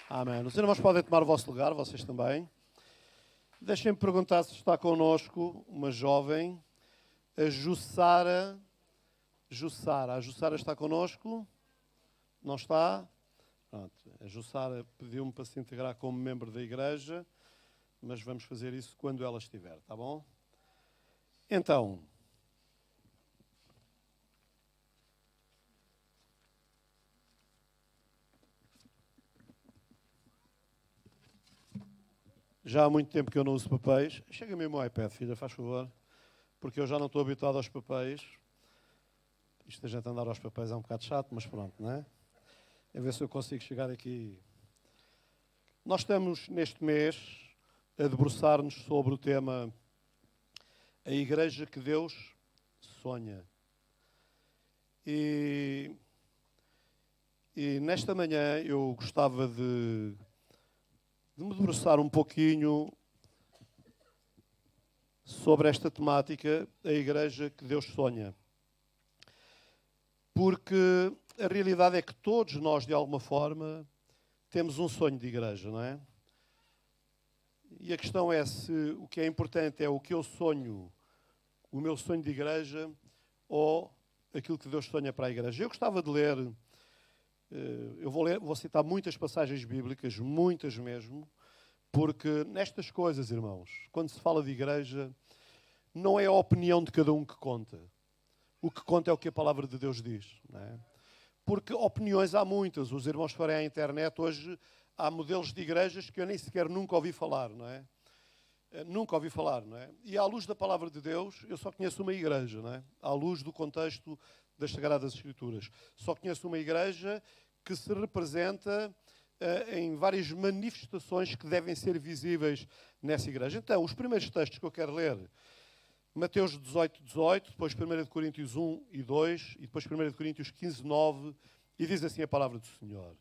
Amém. Os irmãos podem tomar o vosso lugar, vocês também. Deixem-me perguntar se está connosco uma jovem, a Jussara. A Jussara está connosco? Não está? Pronto. A Jussara pediu-me para se integrar como membro da igreja, mas vamos fazer isso quando ela estiver, tá bom? Então, já há muito tempo que eu não uso papéis. Chega-me o meu iPad, filha, faz favor, porque eu já não estou habituado aos papéis. Isto a gente andar aos papéis é um bocado chato, mas pronto, não é? A ver se eu consigo chegar aqui. Nós estamos, neste mês, a debruçar-nos sobre o tema A Igreja que Deus Sonha. E nesta manhã eu gostava de me debruçar um pouquinho sobre esta temática, a Igreja que Deus Sonha. Porque a realidade é que todos nós, de alguma forma, temos um sonho de igreja, não é? E a questão é se o que é importante é o que eu sonho, o meu sonho de igreja, ou aquilo que Deus sonha para a igreja. Eu gostava de ler, vou citar muitas passagens bíblicas, muitas mesmo, porque nestas coisas, irmãos, quando se fala de igreja, não é a opinião de cada um que conta. O que conta é o que a palavra de Deus diz, não é? Porque opiniões há muitas. Os irmãos forem à internet, hoje há modelos de igrejas que eu nem sequer nunca ouvi falar, não é? Nunca ouvi falar, não é? E à luz da palavra de Deus, eu só conheço uma igreja, não é? À luz do contexto das Sagradas Escrituras. Só conheço uma igreja que se representa em várias manifestações que devem ser visíveis nessa igreja. Então, os primeiros textos que eu quero ler, Mateus 18, 18, depois 1 Coríntios 1 e 2, e depois 1 Coríntios 15, 9, e diz assim a palavra do Senhor.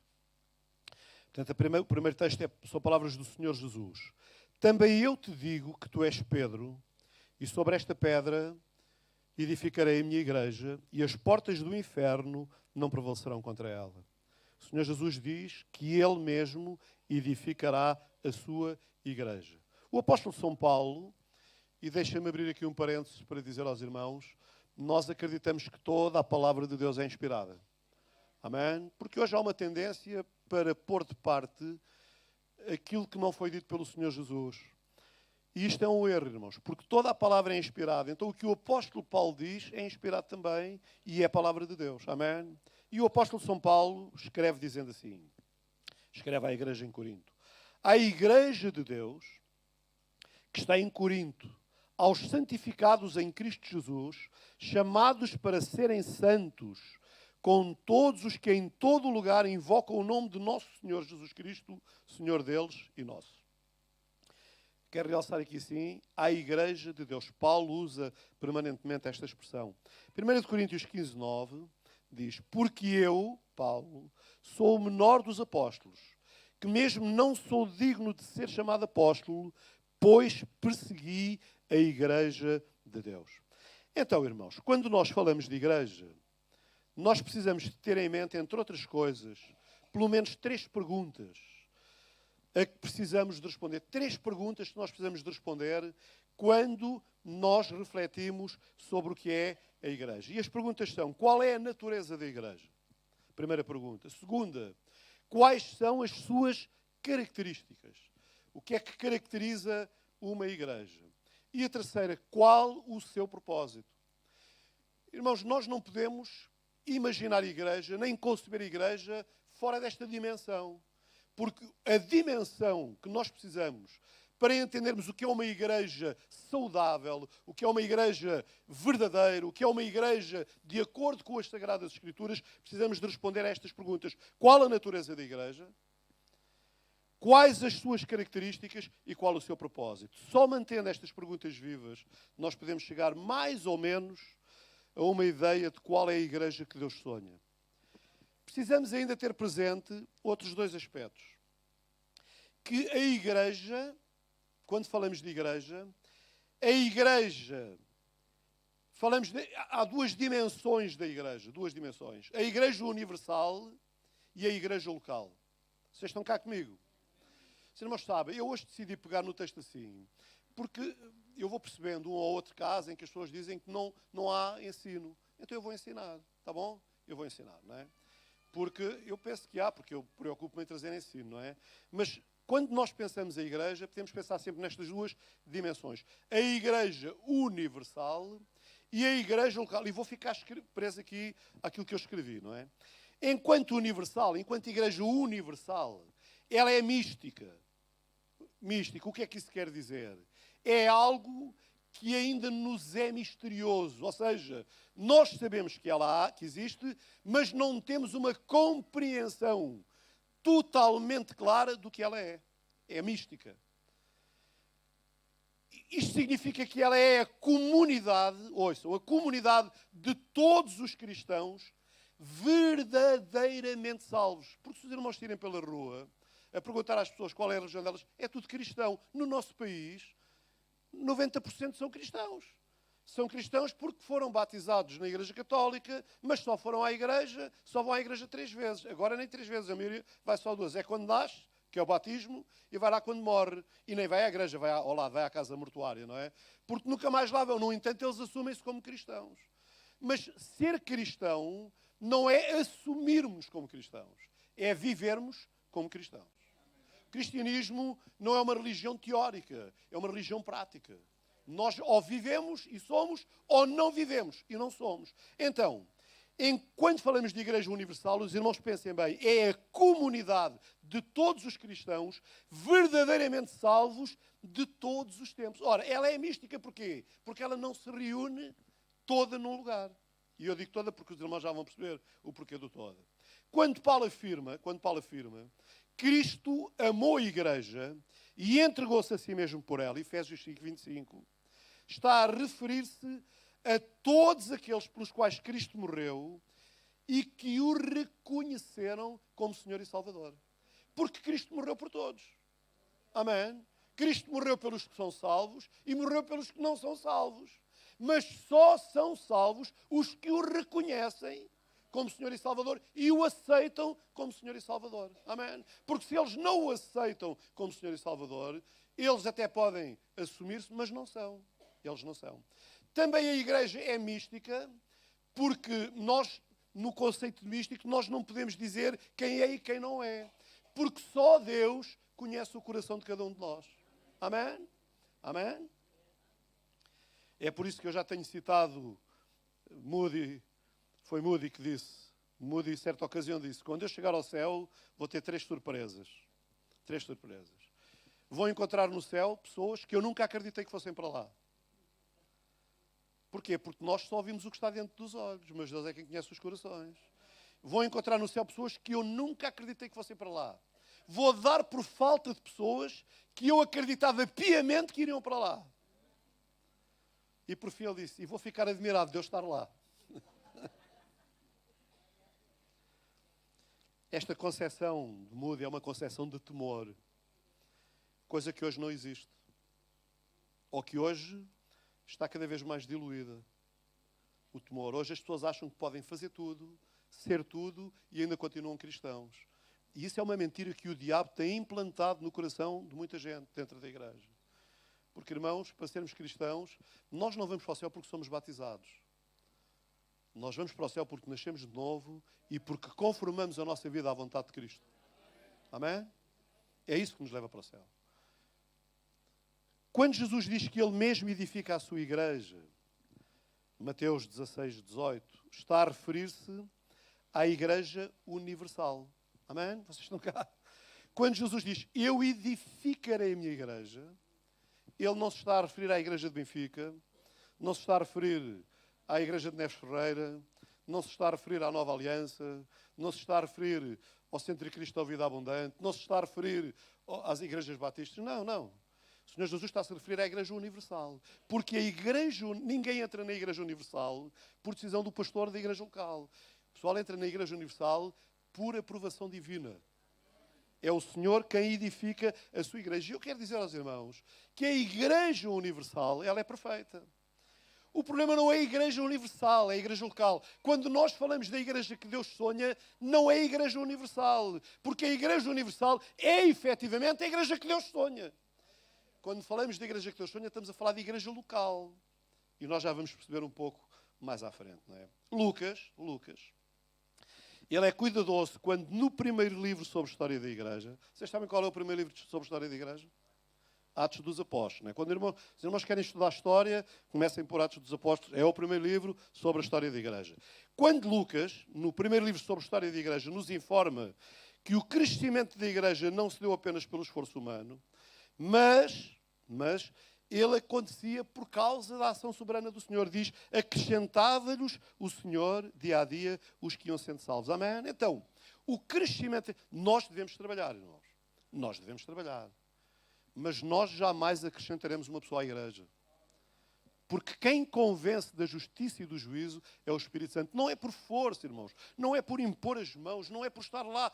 Portanto, o primeiro texto são palavras do Senhor Jesus. Também eu te digo que tu és Pedro, e sobre esta pedra edificarei a minha igreja, e as portas do inferno não prevalecerão contra ela. O Senhor Jesus diz que Ele mesmo edificará a sua igreja. O apóstolo São Paulo, e deixa-me abrir aqui um parênteses para dizer aos irmãos, nós acreditamos que toda a palavra de Deus é inspirada. Amém? Porque hoje há uma tendência para pôr de parte aquilo que não foi dito pelo Senhor Jesus. E isto é um erro, irmãos, porque toda a palavra é inspirada. Então o que o apóstolo Paulo diz é inspirado também e é a palavra de Deus. Amém? E o apóstolo São Paulo escreve dizendo assim, escreve à igreja em Corinto. A igreja de Deus, que está em Corinto, aos santificados em Cristo Jesus, chamados para serem santos, com todos os que em todo lugar invocam o nome de nosso Senhor Jesus Cristo, Senhor deles e nosso. Quero realçar aqui sim, a igreja de Deus. Paulo usa permanentemente esta expressão. 1 Coríntios 15, 9 diz, porque eu, Paulo, sou o menor dos apóstolos, que mesmo não sou digno de ser chamado apóstolo, pois persegui a igreja de Deus. Então, irmãos, quando nós falamos de igreja, nós precisamos de ter em mente, entre outras coisas, pelo menos 3 perguntas a que precisamos de responder. 3 perguntas que nós precisamos de responder quando nós refletimos sobre o que é a Igreja. E as perguntas são: qual é a natureza da Igreja? Primeira pergunta. Segunda, quais são as suas características? O que é que caracteriza uma Igreja? E a terceira, qual o seu propósito? Irmãos, nós não podemos imaginar a Igreja, nem conceber a Igreja fora desta dimensão. Porque a dimensão que nós precisamos para entendermos o que é uma igreja saudável, o que é uma igreja verdadeira, o que é uma igreja de acordo com as Sagradas Escrituras, precisamos de responder a estas perguntas. Qual a natureza da igreja? Quais as suas características e qual o seu propósito? Só mantendo estas perguntas vivas, nós podemos chegar mais ou menos a uma ideia de qual é a igreja que Deus sonha. Precisamos ainda ter presente outros 2 aspectos. Que a igreja, quando falamos de igreja, há 2 dimensões da igreja, 2 dimensões. A igreja universal e a igreja local. Vocês estão cá comigo? Os irmãos sabem, eu hoje decidi pegar no texto assim, porque eu vou percebendo um ou outro caso em que as pessoas dizem que não há ensino. Então eu vou ensinar, tá bom? Eu vou ensinar, não é? Porque eu penso que há, porque eu preocupo-me em trazer ensino, não é? Mas quando nós pensamos em igreja, podemos pensar sempre nestas 2 dimensões. A igreja universal e a igreja local. E vou ficar preso aqui àquilo que eu escrevi, não é? Enquanto universal, enquanto igreja universal, ela é mística. Mística, o que é que isso quer dizer? É algo que ainda nos é misterioso. Ou seja, nós sabemos que ela há, que existe, mas não temos uma compreensão totalmente clara do que ela é. É mística. Isto significa que ela é a comunidade, ouçam, a comunidade de todos os cristãos verdadeiramente salvos. Porque se os irmãos estirem pela rua a perguntar às pessoas qual é a religião delas, é tudo cristão. No nosso país, 90% são cristãos. São cristãos porque foram batizados na Igreja Católica, mas só foram à Igreja, só vão à Igreja 3 vezes. Agora nem 3 vezes, a maioria vai só 2. É quando nasce, que é o batismo, e vai lá quando morre. E nem vai à igreja, vai ao lado, vai à casa mortuária, não é? Porque nunca mais lá vão. No entanto, eles assumem-se como cristãos. Mas ser cristão não é assumirmos como cristãos. É vivermos como cristãos. O cristianismo não é uma religião teórica, é uma religião prática. Nós ou vivemos e somos, ou não vivemos e não somos. Então, quando falamos de Igreja Universal, os irmãos pensem bem, é a comunidade de todos os cristãos verdadeiramente salvos de todos os tempos. Ora, ela é mística porquê? Porque ela não se reúne toda num lugar. E eu digo toda porque os irmãos já vão perceber o porquê do toda. Quando Paulo afirma, Cristo amou a Igreja e entregou-se a si mesmo por ela, Efésios 5:25, está a referir-se a todos aqueles pelos quais Cristo morreu e que o reconheceram como Senhor e Salvador. Porque Cristo morreu por todos. Amém? Cristo morreu pelos que são salvos e morreu pelos que não são salvos. Mas só são salvos os que o reconhecem como Senhor e Salvador e o aceitam como Senhor e Salvador. Amém? Porque se eles não o aceitam como Senhor e Salvador, eles até podem assumir-se, mas não são. Eles não são. Também a igreja é mística, porque nós, no conceito de místico, nós não podemos dizer quem é e quem não é. Porque só Deus conhece o coração de cada um de nós. Amém? Amém? É por isso que eu já tenho citado Moody. Foi Moody que disse, Moody, em certa ocasião, disse: quando eu chegar ao céu, vou ter 3 surpresas. 3 surpresas. Vou encontrar no céu pessoas que eu nunca acreditei que fossem para lá. Porquê? Porque nós só vimos o que está dentro dos olhos, mas Deus é quem conhece os corações. Vou encontrar no céu pessoas que eu nunca acreditei que fossem para lá. Vou dar por falta de pessoas que eu acreditava piamente que iriam para lá. E por fim ele disse: e vou ficar admirado de eu estar lá. Esta concepção de Moody é uma concepção de temor. Coisa que hoje não existe. Ou que hoje está cada vez mais diluída. o temor. Hoje as pessoas acham que podem fazer tudo, ser tudo e ainda continuam cristãos. E isso é uma mentira que o diabo tem implantado no coração de muita gente dentro da igreja. Porque, irmãos, para sermos cristãos, nós não vamos para o céu porque somos batizados. Nós vamos para o céu porque nascemos de novo e porque conformamos a nossa vida à vontade de Cristo. Amém? É isso que nos leva para o céu. Quando Jesus diz que Ele mesmo edifica a sua igreja, Mateus 16, 18, está a referir-se à igreja universal. Amém? Vocês estão cá? Quando Jesus diz, eu edificarei a minha igreja, Ele não se está a referir à igreja de Benfica, não se está a referir à igreja de Neves Ferreira, não se está a referir à Nova Aliança, não se está a referir ao Centro de Cristo da Vida Abundante, não se está a referir às igrejas batistas. Não, não. O Senhor Jesus está a se referir à Igreja Universal. Porque a igreja, ninguém entra na Igreja Universal por decisão do pastor da igreja local. O pessoal entra na Igreja Universal por aprovação divina. É o Senhor quem edifica a sua igreja. E eu quero dizer aos irmãos que a Igreja Universal, ela é perfeita. O problema não é a Igreja Universal, é a Igreja local. Quando nós falamos da Igreja que Deus sonha, não é a Igreja Universal. Porque a Igreja Universal é efetivamente a Igreja que Deus sonha. Quando falamos da Igreja que Deus sonha, estamos a falar de Igreja local. E nós já vamos perceber um pouco mais à frente, não é? Lucas, ele é cuidadoso quando no primeiro livro sobre a história da Igreja... Vocês sabem qual é o primeiro livro sobre a história da Igreja? Atos dos Apóstolos. Não é? Quando os irmãos querem estudar a história, comecem por Atos dos Apóstolos. É o primeiro livro sobre a história da Igreja. Quando Lucas, no primeiro livro sobre a história da Igreja, nos informa que o crescimento da Igreja não se deu apenas pelo esforço humano, mas ele acontecia por causa da ação soberana do Senhor. Diz, acrescentava-lhes o Senhor, dia a dia, os que iam sendo salvos. Amém? Então, o crescimento... Nós devemos trabalhar, irmãos. Nós devemos trabalhar. Mas nós jamais acrescentaremos uma pessoa à igreja. Porque quem convence da justiça e do juízo é o Espírito Santo. Não é por força, irmãos. Não é por impor as mãos. Não é por estar lá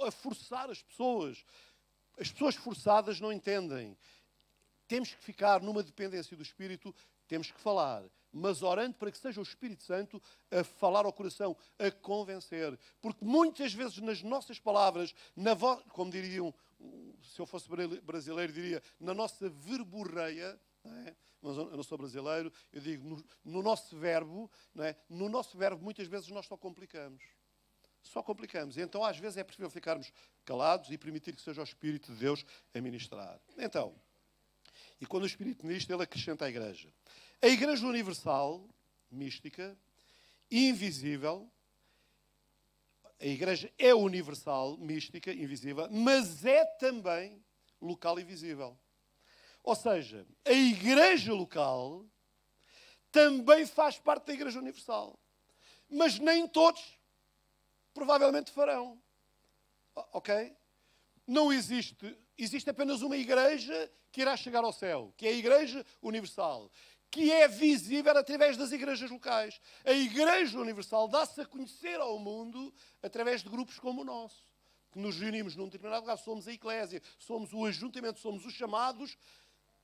a forçar as pessoas. As pessoas forçadas não entendem. Temos que ficar numa dependência do Espírito, temos que falar, mas orando para que seja o Espírito Santo a falar ao coração, a convencer. Porque muitas vezes nas nossas palavras, como diriam, se eu fosse brasileiro, diria, na nossa verborreia, não é? Mas eu não sou brasileiro, eu digo, no nosso verbo, não é? No nosso verbo muitas vezes nós só complicamos. Só complicamos. Então, às vezes, é preferível ficarmos calados e permitir que seja o Espírito de Deus a ministrar. Então, e quando o Espírito ministra, ele acrescenta à Igreja. A Igreja Universal, mística, invisível, a Igreja é universal, mística, invisível, mas é também local e visível. Ou seja, a Igreja local também faz parte da Igreja Universal. Mas nem todos provavelmente farão. Ok? Não existe apenas uma igreja que irá chegar ao céu, que é a Igreja Universal, que é visível através das igrejas locais. A Igreja Universal dá-se a conhecer ao mundo através de grupos como o nosso, que nos reunimos num determinado lugar. Somos a Eclésia, somos o ajuntamento, somos os chamados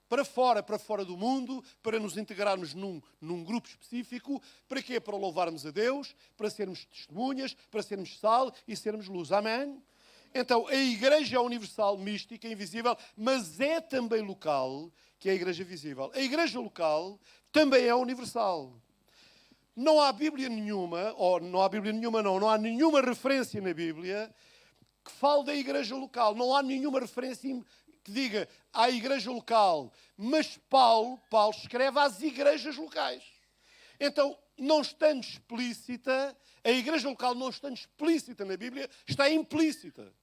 para fora do mundo, para nos integrarmos num grupo específico. Para quê? Para louvarmos a Deus, para sermos testemunhas, para sermos sal e sermos luz. Amém? Então, a Igreja é universal, mística, invisível, mas é também local, que é a Igreja visível. A Igreja local também é universal. Não há Bíblia nenhuma, não há nenhuma referência na Bíblia que fale da Igreja local. Não há nenhuma referência que diga à Igreja local. Mas Paulo escreve às igrejas locais. Então, não estando explícita, a Igreja local não estando explícita na Bíblia, está implícita.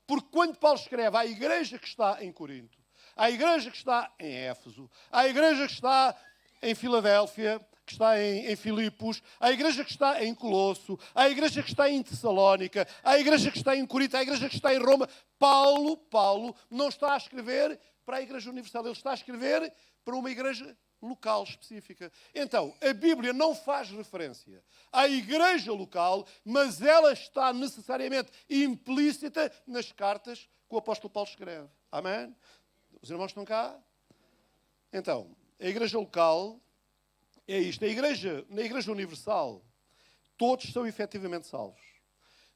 Porque quando Paulo escreve à igreja que está em Corinto, à igreja que está em Éfeso, à igreja que está em Filadélfia, que está em Filipos, à igreja que está em Colosso, à igreja que está em Tessalónica, à igreja que está em Corinto, à igreja que está em Roma, Paulo não está a escrever para a Igreja Universal, ele está a escrever para uma igreja local específica. Então, a Bíblia não faz referência à igreja local, mas ela está necessariamente implícita nas cartas que o apóstolo Paulo escreve. Amém? Os irmãos estão cá? Então, a igreja local é isto. Na Igreja Universal, todos são efetivamente salvos.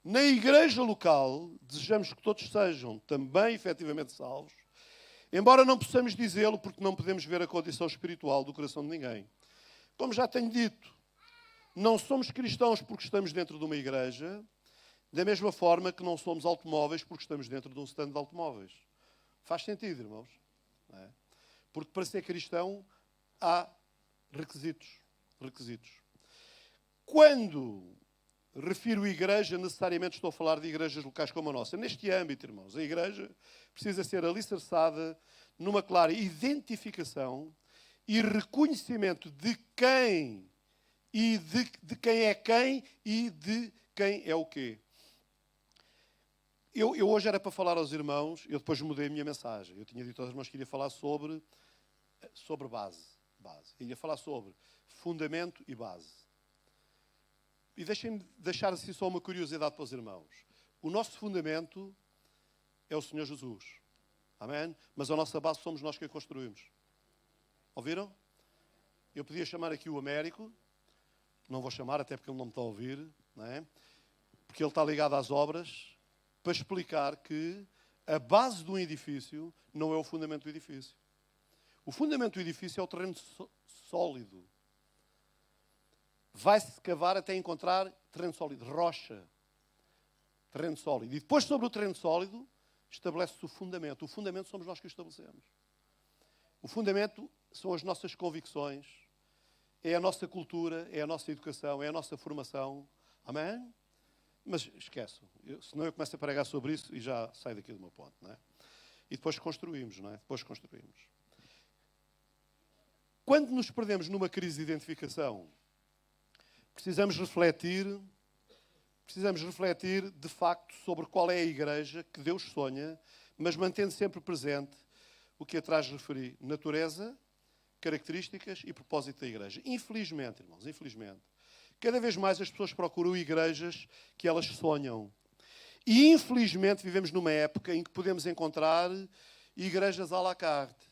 Na Igreja local, desejamos que todos sejam também efetivamente salvos, embora não possamos dizê-lo porque não podemos ver a condição espiritual do coração de ninguém. Como já tenho dito, não somos cristãos porque estamos dentro de uma igreja, da mesma forma que não somos automóveis porque estamos dentro de um stand de automóveis. Faz sentido, irmãos? Não é? Porque para ser cristão há requisitos. Quando refiro igreja, necessariamente estou a falar de igrejas locais como a nossa. Neste âmbito, irmãos, a igreja precisa ser alicerçada numa clara identificação e reconhecimento de quem e de quem é quem e de quem é o quê. Eu hoje era para falar aos irmãos, eu depois mudei a minha mensagem. Eu tinha dito aos irmãos que iria falar sobre base. Eu ia falar sobre fundamento e base. E deixem-me deixar assim só uma curiosidade para os irmãos. O nosso fundamento é o Senhor Jesus. Amém? Mas a nossa base somos nós que a construímos. Ouviram? Eu podia chamar aqui o Américo. Não vou chamar, até porque ele não me está a ouvir. Não é? Porque ele está ligado às obras, para explicar que a base de um edifício não é o fundamento do edifício. O fundamento do edifício é o terreno sólido. Vai-se cavar até encontrar terreno sólido, rocha. Terreno sólido. E depois, sobre o terreno sólido, estabelece-se o fundamento. O fundamento somos nós que o estabelecemos. O fundamento são as nossas convicções, é a nossa cultura, é a nossa educação, é a nossa formação. Amém? Mas esqueço. Senão eu começo a pregar sobre isso e já saio daqui do meu ponto. Não é? E depois construímos, não é? Depois construímos. Quando nos perdemos numa crise de identificação, precisamos refletir de facto sobre qual é a igreja que Deus sonha, mas mantendo sempre presente o que atrás referi, natureza, características e propósito da igreja. Infelizmente, irmãos, cada vez mais as pessoas procuram igrejas que elas sonham. E infelizmente vivemos numa época em que podemos encontrar igrejas à la carte.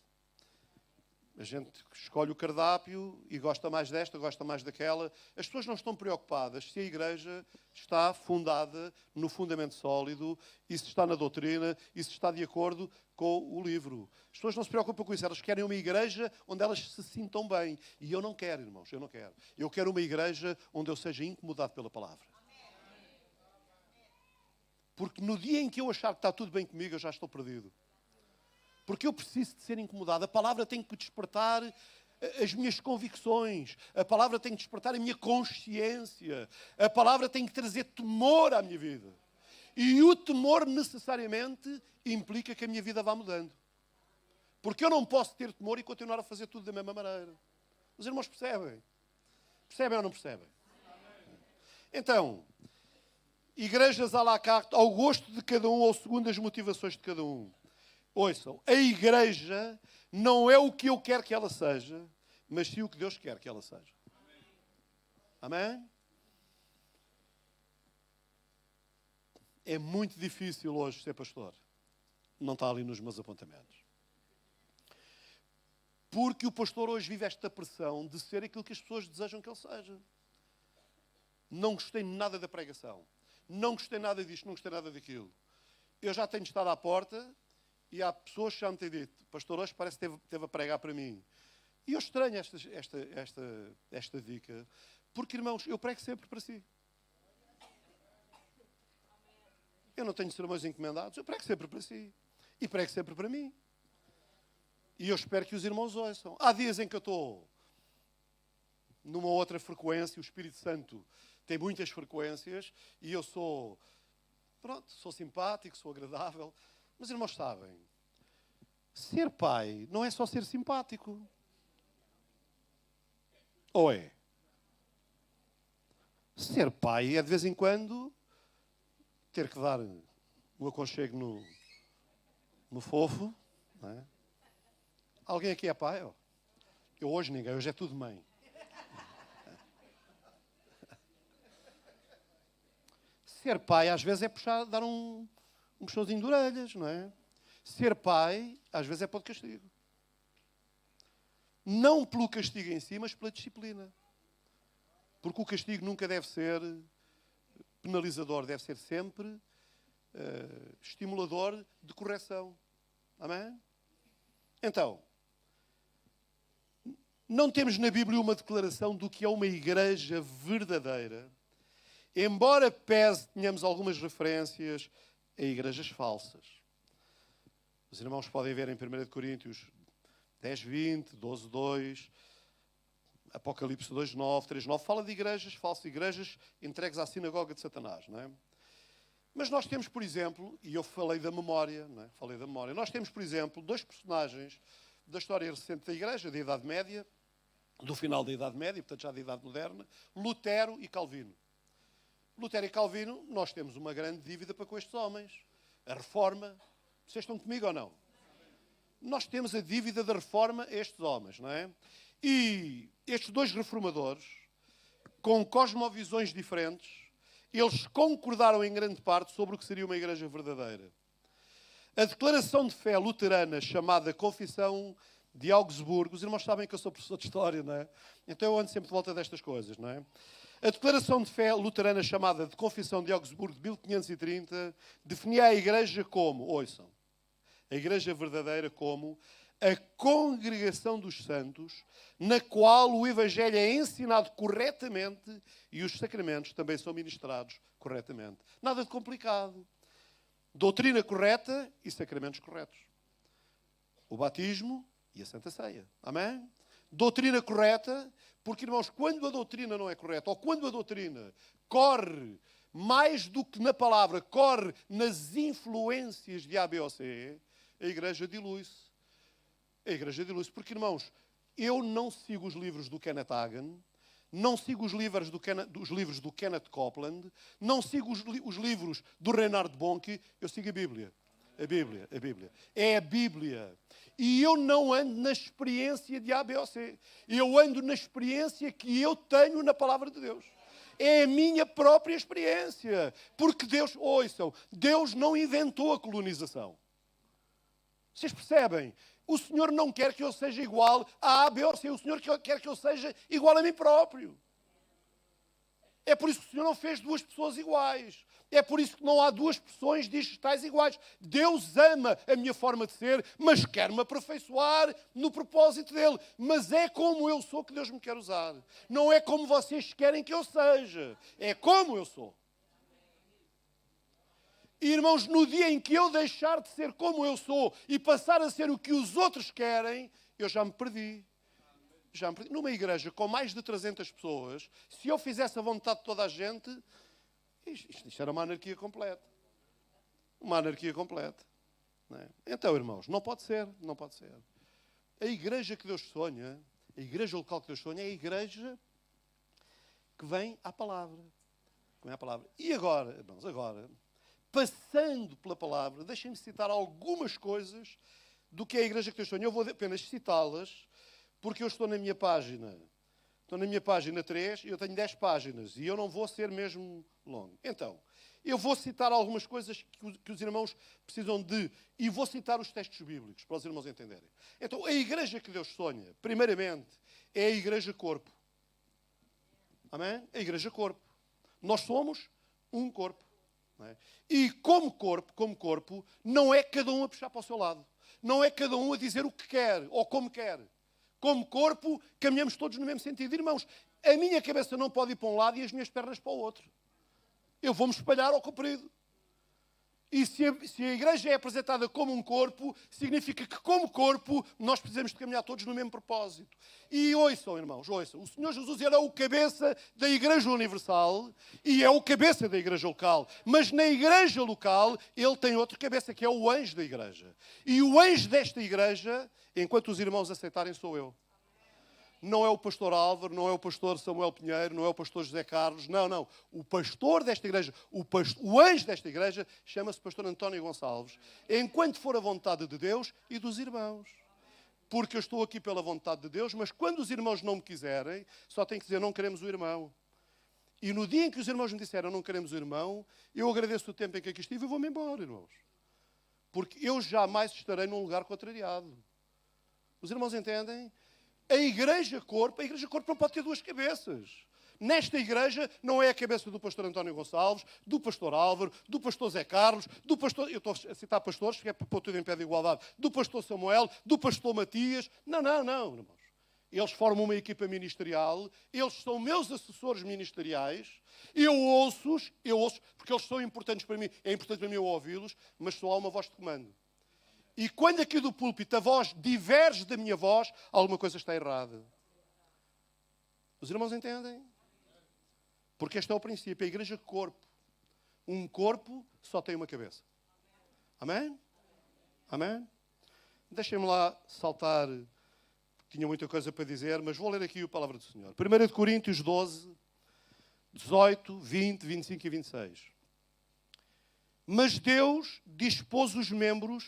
A gente escolhe o cardápio e gosta mais desta, gosta mais daquela. As pessoas não estão preocupadas se a igreja está fundada no fundamento sólido, e se está na doutrina, e se está de acordo com o livro. As pessoas não se preocupam com isso. Elas querem uma igreja onde elas se sintam bem. E eu não quero, irmãos, eu não quero. Eu quero uma igreja onde eu seja incomodado pela palavra. Porque no dia em que eu achar que está tudo bem comigo, eu já estou perdido. Porque eu preciso de ser incomodado. A palavra tem que despertar as minhas convicções. A palavra tem que despertar a minha consciência. A palavra tem que trazer temor à minha vida. E o temor necessariamente implica que a minha vida vá mudando. Porque eu não posso ter temor e continuar a fazer tudo da mesma maneira. Os irmãos percebem? Percebem ou não percebem? Então, igrejas à la carte, ao gosto de cada um ou segundo as motivações de cada um. Ouçam, a igreja não é o que eu quero que ela seja, mas sim o que Deus quer que ela seja. Amém? É muito difícil hoje ser pastor. Não está ali nos meus apontamentos. Porque o pastor hoje vive esta pressão de ser aquilo que as pessoas desejam que ele seja. Não gostei nada da pregação. Não gostei nada disto, não gostei nada daquilo. Eu já tenho estado à porta e há pessoas que já me têm dito: pastor, hoje parece que teve a pregar para mim. E eu estranho esta dica, porque, irmãos, eu prego sempre para si. Eu não tenho sermões encomendados, eu prego sempre para si. E prego sempre para mim. E eu espero que os irmãos ouçam. Há dias em que eu estou numa outra frequência, o Espírito Santo tem muitas frequências, e eu sou simpático, sou agradável. Mas, irmãos, sabem, ser pai não é só ser simpático. Ou é? Ser pai é, de vez em quando, ter que dar o aconchego no fofo. Não é? Alguém aqui é pai? Eu hoje ninguém, hoje é tudo mãe. Ser pai, às vezes, é dar um puxãozinho de orelhas, não é? Ser pai, às vezes, é pôr de castigo. Não pelo castigo em si, mas pela disciplina. Porque o castigo nunca deve ser penalizador, deve ser sempre estimulador de correção. Amém? Então, não temos na Bíblia uma declaração do que é uma igreja verdadeira, embora tenhamos algumas referências a igrejas falsas. Os irmãos podem ver em 1 Coríntios 10:20, 12:2, Apocalipse 2:9, 3:9, fala de igrejas falsas, igrejas entregues à sinagoga de Satanás, não é? Mas nós temos, por exemplo, e eu falei da memória, não é? Falei da memória. Nós temos, por exemplo, dois personagens da história recente da igreja, da Idade Média, do final da Idade Média, portanto já da Idade Moderna, Lutero e Calvino. Lutero e Calvino, nós temos uma grande dívida para com estes homens. A Reforma, vocês estão comigo ou não? Nós temos a dívida da Reforma a estes homens, não é? E estes dois reformadores, com cosmovisões diferentes, eles concordaram em grande parte sobre o que seria uma igreja verdadeira. A declaração de fé luterana, chamada Confissão de Augsburgo, os irmãos sabem que eu sou professor de História, não é? Então eu ando sempre de volta destas coisas, não é? A declaração de fé luterana, chamada de Confissão de Augsburgo, de 1530, definia a igreja como, ouçam, a igreja verdadeira como a congregação dos santos, na qual o Evangelho é ensinado corretamente e os sacramentos também são ministrados corretamente. Nada de complicado. Doutrina correta e sacramentos corretos. O batismo e a Santa Ceia. Amém? Doutrina correta, porque, irmãos, quando a doutrina não é correta, ou quando a doutrina corre mais do que na palavra, corre nas influências de A, B ou C, a igreja dilui-se. A igreja dilui-se. Porque, irmãos, eu não sigo os livros do Kenneth Hagin, não sigo os livros do Kenneth Copeland, não sigo os livros do Reinhard Bonnke, eu sigo a Bíblia. A Bíblia, a Bíblia. É a Bíblia. E eu não ando na experiência de A, B ou C. Eu ando na experiência que eu tenho na Palavra de Deus. É a minha própria experiência. Porque Deus, ouçam, Deus não inventou a colonização. Vocês percebem? O Senhor não quer que eu seja igual a B ou C. O Senhor quer que eu seja igual a mim próprio. É por isso que o Senhor não fez duas pessoas iguais. É por isso que não há duas pessoas digitais iguais. Deus ama a minha forma de ser, mas quer-me aperfeiçoar no propósito dEle. Mas é como eu sou que Deus me quer usar. Não é como vocês querem que eu seja. É como eu sou. E, irmãos, no dia em que eu deixar de ser como eu sou e passar a ser o que os outros querem, eu já me perdi. Já me perdi. Numa igreja com mais de 300 pessoas, se eu fizesse a vontade de toda a gente, isto era uma anarquia completa. Uma anarquia completa. Não é? Então, irmãos, não pode ser, não pode ser. A igreja que Deus sonha, a igreja local que Deus sonha, é a igreja que vem à palavra. Que vem à palavra. E agora, irmãos, passando pela palavra, deixem-me citar algumas coisas do que é a igreja que Deus sonha. Eu vou apenas citá-las, porque eu estou na minha página. Estou na minha página 3 e eu tenho 10 páginas. E eu não vou ser mesmo longo. Então, eu vou citar algumas coisas que os irmãos precisam de... E vou citar os textos bíblicos, para os irmãos entenderem. Então, a igreja que Deus sonha, primeiramente, é a igreja corpo. Amém? A igreja corpo. Nós somos um corpo. Não é? E como corpo, não é cada um a puxar para o seu lado. Não é cada um a dizer o que quer ou como quer. Como corpo, caminhamos todos no mesmo sentido. Irmãos, a minha cabeça não pode ir para um lado e as minhas pernas para o outro. Eu vou-me espalhar ao comprido. E se a igreja é apresentada como um corpo, significa que, como corpo, nós precisamos de caminhar todos no mesmo propósito. E ouçam, irmãos, ouçam. O Senhor Jesus era o cabeça da Igreja Universal e é o cabeça da Igreja Local. Mas na Igreja Local, ele tem outro cabeça, que é o anjo da Igreja. E o anjo desta Igreja, enquanto os irmãos aceitarem, sou eu. Não é o pastor Álvaro, não é o pastor Samuel Pinheiro, não é o pastor José Carlos, não. O pastor desta igreja, o anjo desta igreja, chama-se pastor António Gonçalves, enquanto for a vontade de Deus e dos irmãos. Porque eu estou aqui pela vontade de Deus, mas quando os irmãos não me quiserem, só tenho que dizer, não queremos o irmão. E no dia em que os irmãos me disseram, não queremos o irmão, eu agradeço o tempo em que aqui estive e vou-me embora, irmãos. Porque eu jamais estarei num lugar contrariado. Os irmãos entendem? A igreja corpo não pode ter duas cabeças. Nesta igreja não é a cabeça do pastor António Gonçalves, do pastor Álvaro, do pastor Zé Carlos, do pastor... Eu estou a citar pastores, que é para pôr tudo em pé de igualdade. Do pastor Samuel, do pastor Matias. Não, irmãos. Eles formam uma equipa ministerial, eles são meus assessores ministeriais, eu ouço-os, porque eles são importantes para mim, é importante para mim eu ouvi-los, mas só há uma voz de comando. E quando aqui do púlpito a voz diverge da minha voz, alguma coisa está errada. Os irmãos entendem? Porque este é o princípio, a igreja corpo. Um corpo só tem uma cabeça. Amém? Amém? Deixem-me lá saltar, tinha muita coisa para dizer, mas vou ler aqui a palavra do Senhor. 1 Coríntios 12, 18, 20, 25 e 26. Mas Deus dispôs os membros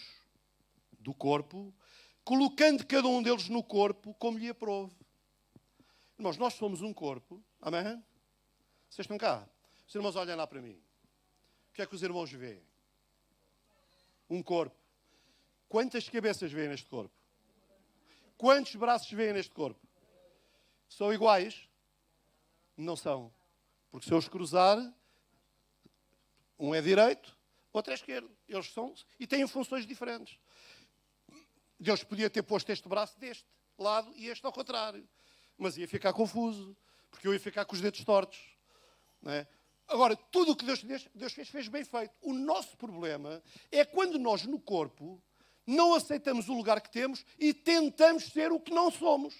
do corpo, colocando cada um deles no corpo como lhe aprouve. Irmãos, nós somos um corpo. Amém? Vocês estão cá? Os irmãos olhem lá para mim. O que é que os irmãos veem? Um corpo. Quantas cabeças veem neste corpo? Quantos braços veem neste corpo? São iguais? Não são. Porque se eu os cruzar, um é direito, outro é esquerdo. Eles são e têm funções diferentes. Deus podia ter posto este braço deste lado e este ao contrário. Mas ia ficar confuso, porque eu ia ficar com os dedos tortos. Não é? Agora, tudo o que Deus fez bem feito. O nosso problema é quando nós, no corpo, não aceitamos o lugar que temos e tentamos ser o que não somos.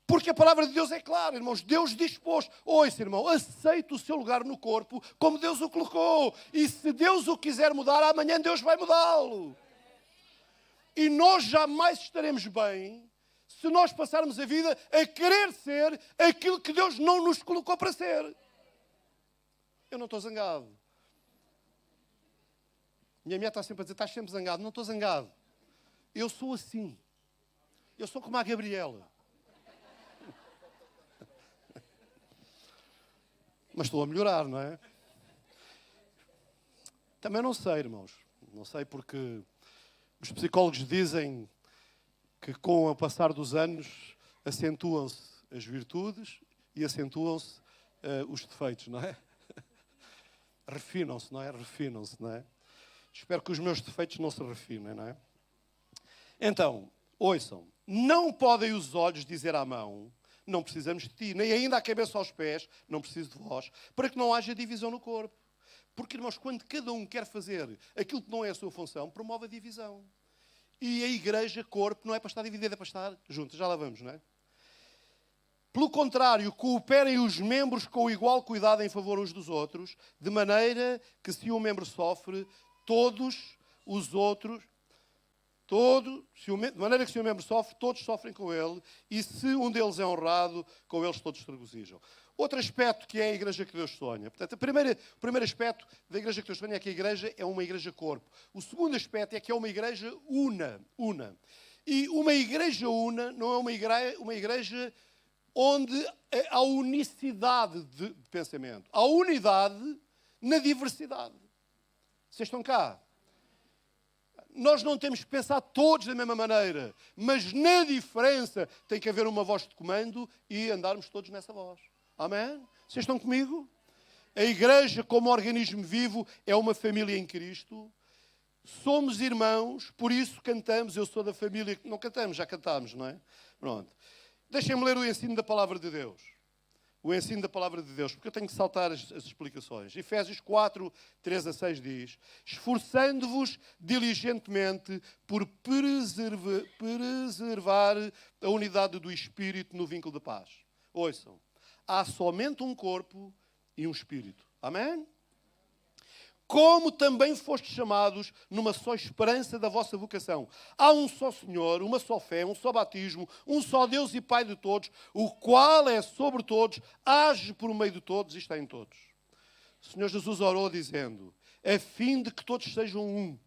Porque a palavra de Deus é clara, irmãos. Deus dispôs. Ouça, irmão, aceite o seu lugar no corpo como Deus o colocou. E se Deus o quiser mudar, amanhã Deus vai mudá-lo. E nós jamais estaremos bem se nós passarmos a vida a querer ser aquilo que Deus não nos colocou para ser. Eu não estou zangado. Minha mulher está sempre a dizer, estás sempre zangado. Não estou zangado. Eu sou assim. Eu sou como a Gabriela. Mas estou a melhorar, não é? Também não sei, irmãos. Não sei porque os psicólogos dizem que com o passar dos anos acentuam-se as virtudes e acentuam-se os defeitos, não é? Refinam-se, não é? Refinam-se, não é? Espero que os meus defeitos não se refinem, não é? Então, ouçam. Não podem os olhos dizer à mão, não precisamos de ti, nem ainda a cabeça aos pés, não preciso de vós, para que não haja divisão no corpo. Porque, irmãos, quando cada um quer fazer aquilo que não é a sua função, promove a divisão. E a igreja, corpo, não é para estar dividida, é para estar juntos. Já lá vamos, não é? Pelo contrário, cooperem os membros com igual cuidado em favor uns dos outros, de maneira que se um membro sofre, todos os outros... de maneira que se um membro sofre, todos sofrem com ele, e se um deles é honrado, com eles todos se regozijam. Outro aspecto que é a igreja que Deus sonha. Portanto, o primeiro aspecto da igreja que Deus sonha é que a igreja é uma igreja corpo. O segundo aspecto é que é uma igreja una. E uma igreja una não é uma igreja onde há unicidade de pensamento. Há unidade na diversidade. Vocês estão cá? Nós não temos que pensar todos da mesma maneira, mas na diferença tem que haver uma voz de comando e andarmos todos nessa voz. Amém? Vocês estão comigo? A igreja, como organismo vivo, é uma família em Cristo. Somos irmãos, por isso cantamos. Eu sou da família... Não cantamos, já cantámos, não é? Pronto. Deixem-me ler o ensino da palavra de Deus. O ensino da palavra de Deus, porque eu tenho que saltar as explicações. Efésios 4, 3 a 6 diz: esforçando-vos diligentemente por preservar a unidade do Espírito no vínculo de paz. Ouçam, há somente um corpo e um Espírito. Amém? Como também fostes chamados numa só esperança da vossa vocação. Há um só Senhor, uma só fé, um só batismo, um só Deus e Pai de todos, o qual é sobre todos, age por meio de todos e está em todos. O Senhor Jesus orou dizendo, a fim de que todos sejam um.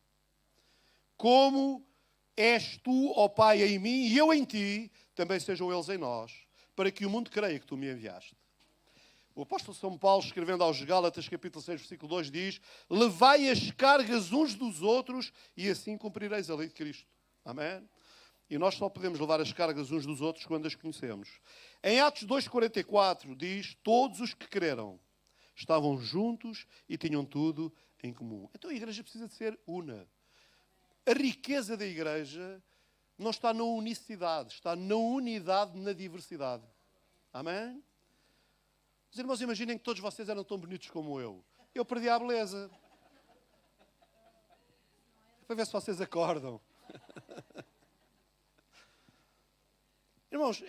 Como és tu, ó Pai, em mim e eu em ti, também sejam eles em nós, para que o mundo creia que tu me enviaste. O apóstolo São Paulo, escrevendo aos Gálatas, capítulo 6, versículo 2, diz: levai as cargas uns dos outros e assim cumprireis a lei de Cristo. Amém? E nós só podemos levar as cargas uns dos outros quando as conhecemos. Em Atos 2,44 diz, todos os que creram estavam juntos e tinham tudo em comum. Então a igreja precisa de ser una. A riqueza da igreja não está na unicidade, está na unidade, na diversidade. Amém? Os irmãos, imaginem que todos vocês eram tão bonitos como eu. Eu perdi a beleza. Para ver se vocês acordam. Irmãos,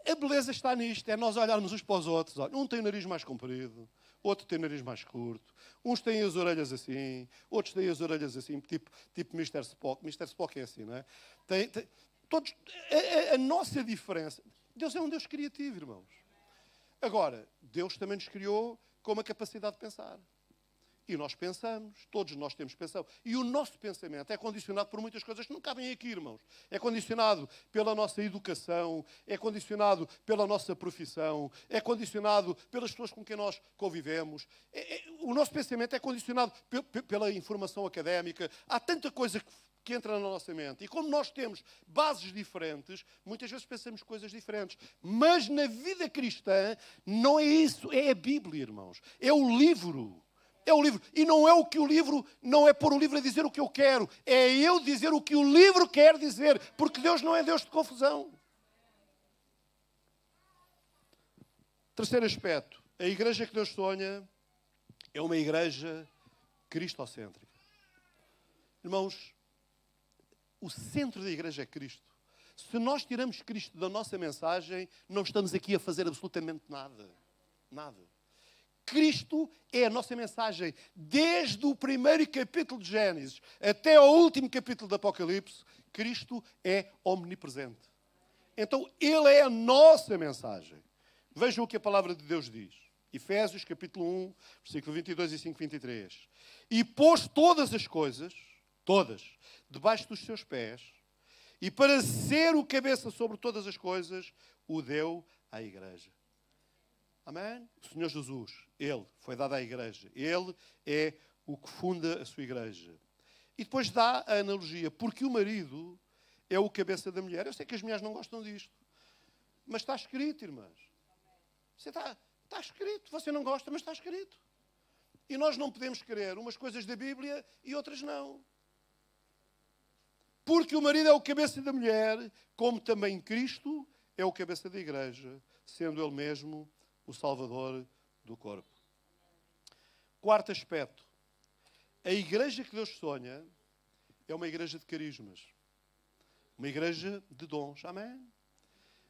a beleza está nisto. É nós olharmos uns para os outros. Olha, um tem o nariz mais comprido, outro tem o nariz mais curto. Uns têm as orelhas assim, outros têm as orelhas assim, tipo Mr. Spock. Mr. Spock é assim, não é? Todos, a nossa diferença... Deus é um Deus criativo, irmãos. Agora, Deus também nos criou com uma capacidade de pensar. E nós pensamos, todos nós temos pensão. E o nosso pensamento é condicionado por muitas coisas que não cabem aqui, irmãos. É condicionado pela nossa educação, é condicionado pela nossa profissão, é condicionado pelas pessoas com quem nós convivemos. O nosso pensamento é condicionado pela informação académica. Há tanta coisa que entra na nossa mente. E como nós temos bases diferentes, muitas vezes pensamos coisas diferentes. Mas na vida cristã, não é isso. É a Bíblia, irmãos. É o livro. É o livro. E não é o que o livro, não é pôr o livro a dizer o que eu quero. É eu dizer o que o livro quer dizer. Porque Deus não é Deus de confusão. Terceiro aspecto. A igreja que Deus sonha é uma igreja cristocêntrica. Irmãos, o centro da igreja é Cristo. Se nós tiramos Cristo da nossa mensagem, não estamos aqui a fazer absolutamente nada. Nada. Cristo é a nossa mensagem. Desde o primeiro capítulo de Gênesis até ao último capítulo do Apocalipse, Cristo é omnipresente. Então, Ele é a nossa mensagem. Vejam o que a palavra de Deus diz. Efésios, capítulo 1, versículo 22 e 5, 23. E pôs todas as coisas, todas, debaixo dos seus pés, e para ser o cabeça sobre todas as coisas, o deu à igreja. Amém? O Senhor Jesus, Ele foi dado à igreja. Ele é o que funda a sua igreja. E depois dá a analogia, porque o marido é o cabeça da mulher. Eu sei que as mulheres não gostam disto, mas está escrito, irmãs. Está escrito. Você não gosta, mas está escrito. E nós não podemos querer umas coisas da Bíblia e outras não. Porque o marido é o cabeça da mulher, como também Cristo é o cabeça da igreja, sendo Ele mesmo o Salvador do corpo. Quarto aspecto. A igreja que Deus sonha é uma igreja de carismas. Uma igreja de dons. Amém?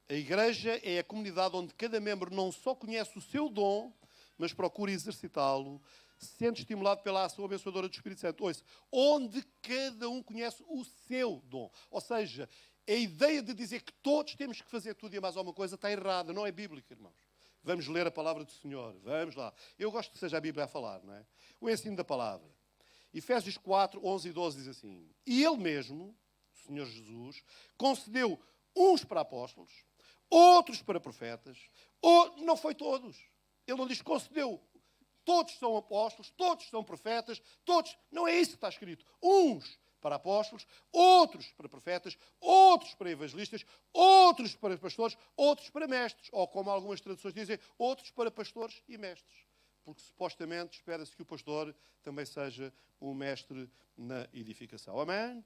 A igreja é a comunidade onde cada membro não só conhece o seu dom, mas procura exercitá-lo, sendo estimulado pela ação abençoadora do Espírito Santo. Ouça, onde cada um conhece o seu dom. Ou seja, a ideia de dizer que todos temos que fazer tudo e mais alguma coisa está errada. Não é bíblica, irmãos. Vamos ler a palavra do Senhor. Vamos lá. Eu gosto que seja a Bíblia a falar, não é? O ensino da palavra. Efésios 4, 11 e 12 diz assim. E Ele mesmo, o Senhor Jesus, concedeu uns para apóstolos, outros para profetas, não foi todos. Ele não diz concedeu. Todos são apóstolos, todos são profetas, todos. Não é isso que está escrito. Uns para apóstolos, outros para profetas, outros para evangelistas, outros para pastores, outros para mestres. Ou, como algumas traduções dizem, outros para pastores e mestres. Porque, supostamente, espera-se que o pastor também seja um mestre na edificação. Amém?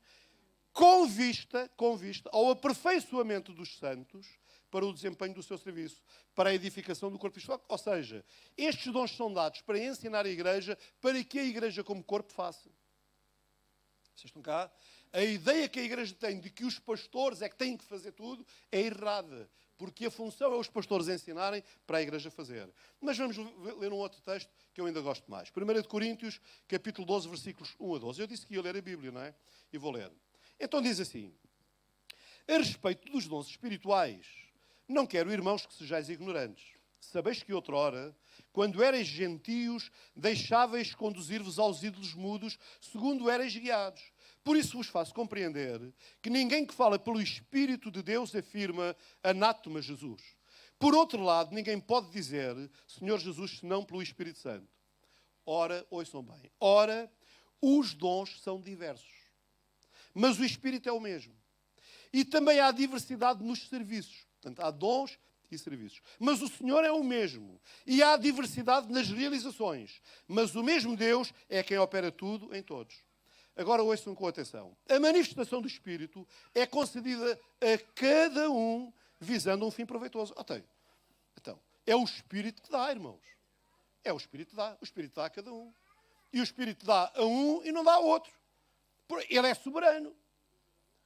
Com vista ao aperfeiçoamento dos santos para o desempenho do seu serviço, para a edificação do corpo espiritual. Ou seja, estes dons são dados para ensinar a igreja, para que a igreja como corpo faça. Vocês estão cá? A ideia que a igreja tem de que os pastores é que têm que fazer tudo é errada. Porque a função é os pastores ensinarem para a igreja fazer. Mas vamos ler um outro texto que eu ainda gosto mais. 1 Coríntios, capítulo 12, versículos 1 a 12. Eu disse que ia ler a Bíblia, não é? E vou ler. Então diz assim. A respeito dos dons espirituais, não quero, irmãos, que sejais ignorantes. Sabeis que outrora, quando erais gentios, deixáveis conduzir-vos aos ídolos mudos, segundo erais guiados. Por isso vos faço compreender que ninguém que fala pelo Espírito de Deus afirma anátema Jesus. Por outro lado, ninguém pode dizer Senhor Jesus senão pelo Espírito Santo. Ora, ouçam bem, ora, os dons são diversos, mas o Espírito é o mesmo. E também há diversidade nos serviços. Portanto, há dons e serviços. Mas o Senhor é o mesmo. E há diversidade nas realizações. Mas o mesmo Deus é quem opera tudo em todos. Agora ouçam com atenção. A manifestação do Espírito é concedida a cada um visando um fim proveitoso. Então, é o Espírito que dá, irmãos. É o Espírito que dá. O Espírito dá a cada um. E o Espírito dá a um e não dá a outro. Ele é soberano.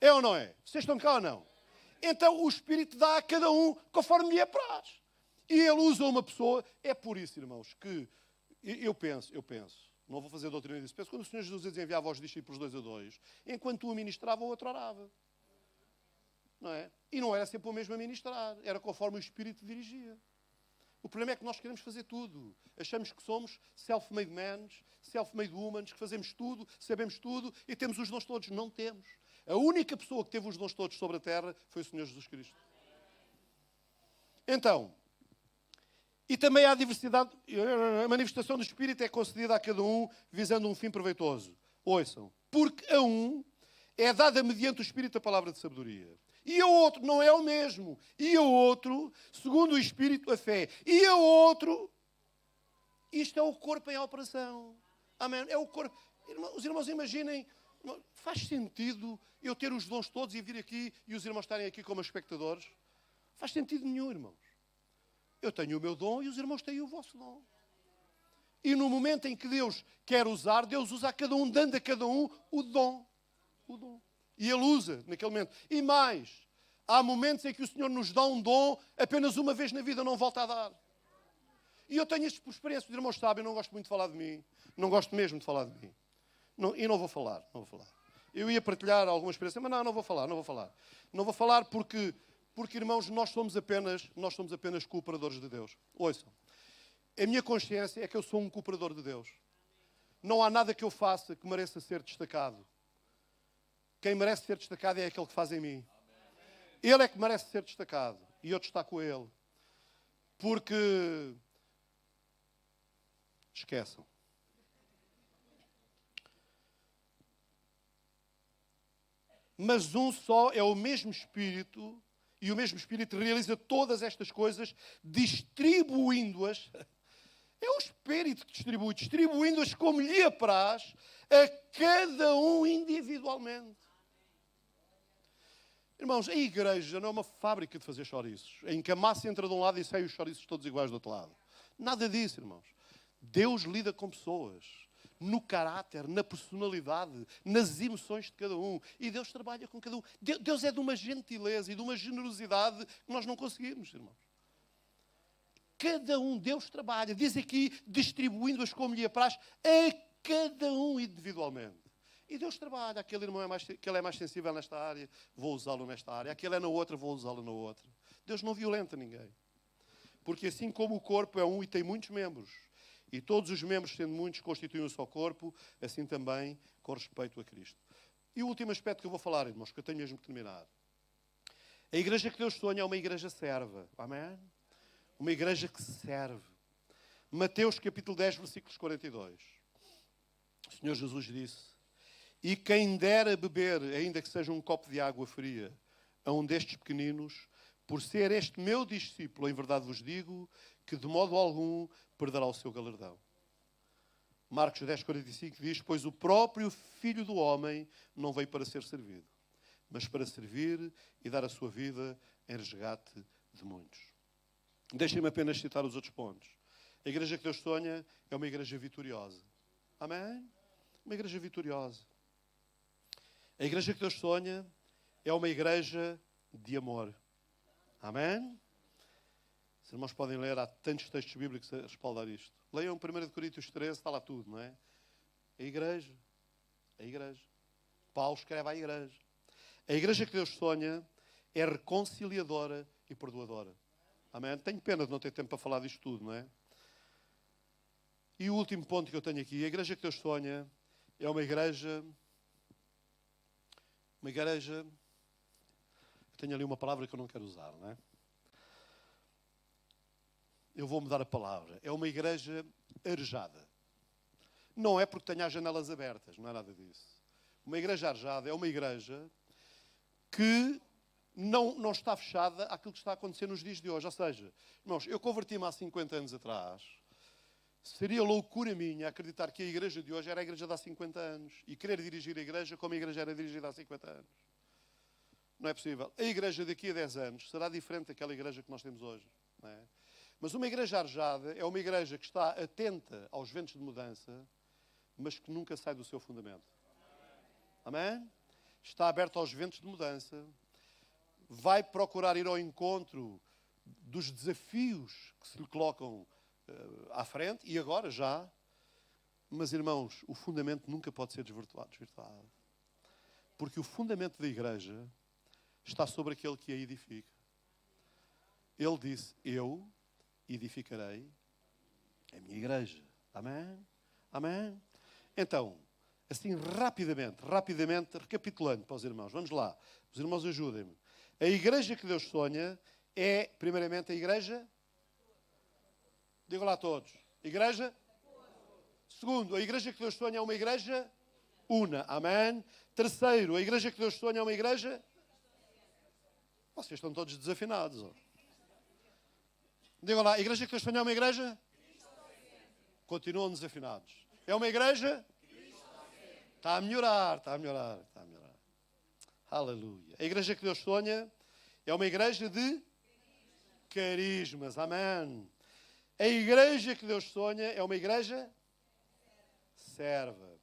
É ou não é? Vocês estão cá ou não? Então o Espírito dá a cada um conforme lhe apraz. E ele usa uma pessoa. É por isso, irmãos, que eu penso, não vou fazer doutrina disso, penso quando o Senhor Jesus enviava os discípulos 2 a 2, enquanto um ministrava, o outro orava. Não é? E não era sempre o mesmo a ministrar, era conforme o Espírito dirigia. O problema é que nós queremos fazer tudo. Achamos que somos self-made men, self-made women, que fazemos tudo, sabemos tudo e temos os dons todos. Não temos. A única pessoa que teve os dons todos sobre a terra foi o Senhor Jesus Cristo. Então, e também há diversidade, a manifestação do Espírito é concedida a cada um visando um fim proveitoso. Ouçam, porque a um é dada mediante o Espírito a palavra de sabedoria. E a outro não é o mesmo. E a outro, segundo o Espírito, a fé. E a outro, isto é o corpo em operação. Amém? É o corpo. Os irmãos imaginem, faz sentido eu ter os dons todos e vir aqui e os irmãos estarem aqui como espectadores? Faz sentido nenhum, irmãos. Eu tenho o meu dom e os irmãos têm o vosso dom. E no momento em que Deus quer usar, Deus usa a cada um, dando a cada um o dom. O dom. E Ele usa naquele momento. E mais, há momentos em que o Senhor nos dá um dom, apenas uma vez na vida não volta a dar. E eu tenho isto por experiência. Os irmãos sabem, eu não gosto muito de falar de mim. Não gosto mesmo de falar de mim. E não vou falar. Eu ia partilhar alguma experiência, mas não vou falar. Não vou falar porque irmãos, nós somos apenas cooperadores de Deus. Ouçam. A minha consciência é que eu sou um cooperador de Deus. Não há nada que eu faça que mereça ser destacado. Quem merece ser destacado é aquele que faz em mim. Ele é que merece ser destacado. E eu destaco ele. Porque... esqueçam. Mas um só é o mesmo Espírito, e o mesmo Espírito realiza todas estas coisas, distribuindo-as. É o Espírito que distribui, distribuindo-as como lhe apraz, a cada um individualmente. Irmãos, a igreja não é uma fábrica de fazer chouriços, em que a massa entra de um lado e sai os chouriços todos iguais do outro lado. Nada disso, irmãos. Deus lida com pessoas, no caráter, na personalidade, nas emoções de cada um. E Deus trabalha com cada um. Deus é de uma gentileza e de uma generosidade que nós não conseguimos, irmãos. Cada um, Deus trabalha. Diz aqui, distribuindo-as como lhe apraz, a cada um individualmente. E Deus trabalha. Aquele irmão aquele é mais sensível nesta área, vou usá-lo nesta área. Aquele é na outra, vou usá-lo na outra. Deus não violenta ninguém. Porque assim como o corpo é um e tem muitos membros, e todos os membros, sendo muitos, constituem um só corpo, assim também com respeito a Cristo. E o último aspecto que eu vou falar, irmãos, que eu tenho mesmo que terminar. A igreja que Deus sonha é uma igreja serva. Amém? Uma igreja que serve. Mateus capítulo 10, versículos 42. O Senhor Jesus disse: e quem dera beber, ainda que seja um copo de água fria, a um destes pequeninos, por ser este meu discípulo, em verdade vos digo, que de modo algum perderá o seu galardão. Marcos 10, 45 diz: pois o próprio Filho do Homem não veio para ser servido, mas para servir e dar a sua vida em resgate de muitos. Deixem-me apenas citar os outros pontos. A igreja que Deus sonha é uma igreja vitoriosa. Amém? Uma igreja vitoriosa. A igreja que Deus sonha é uma igreja de amor. Amém? Os irmãos podem ler, há tantos textos bíblicos a respaldar isto. Leiam 1 Coríntios 13, está lá tudo, não é? A igreja. A igreja. Paulo escreve à igreja. A igreja que Deus sonha é reconciliadora e perdoadora. Amém? Tenho pena de não ter tempo para falar disto tudo, não é? E o último ponto que eu tenho aqui, a igreja que Deus sonha é uma igreja... Tenho ali uma palavra que eu não quero usar, não é? Eu vou mudar a palavra. É uma igreja arejada. Não é porque tenha as janelas abertas, não é nada disso. Uma igreja arejada é uma igreja que não está fechada àquilo que está a acontecer nos dias de hoje. Ou seja, irmãos, eu converti-me há 50 anos atrás. Seria loucura minha acreditar que a igreja de hoje era a igreja de há 50 anos e querer dirigir a igreja como a igreja era dirigida há 50 anos. Não é possível. A igreja daqui a 10 anos será diferente daquela igreja que nós temos hoje. Não é? Mas uma igreja arejada é uma igreja que está atenta aos ventos de mudança, mas que nunca sai do seu fundamento. Amém? Está aberta aos ventos de mudança, vai procurar ir ao encontro dos desafios que se lhe colocam à frente, e agora já. Mas, irmãos, o fundamento nunca pode ser desvirtuado. Porque o fundamento da igreja está sobre aquele que a edifica. Ele disse, eu edificarei a minha igreja. Amém? Amém? Então, assim, rapidamente, recapitulando para os irmãos. Vamos lá. Os irmãos ajudem-me. A igreja que Deus sonha é, primeiramente, a igreja... Digam lá todos. Igreja? Segundo, a igreja que Deus sonha é uma igreja una. Amém? Terceiro, a igreja que Deus sonha é uma igreja... Vocês estão todos desafinados. Ó. Digam lá, a igreja que Deus sonha é uma igreja? Continuam desafinados. É uma igreja? Está a melhorar. Aleluia. A igreja que Deus sonha é uma igreja de carismas. Amém. A igreja que Deus sonha é uma igreja serva.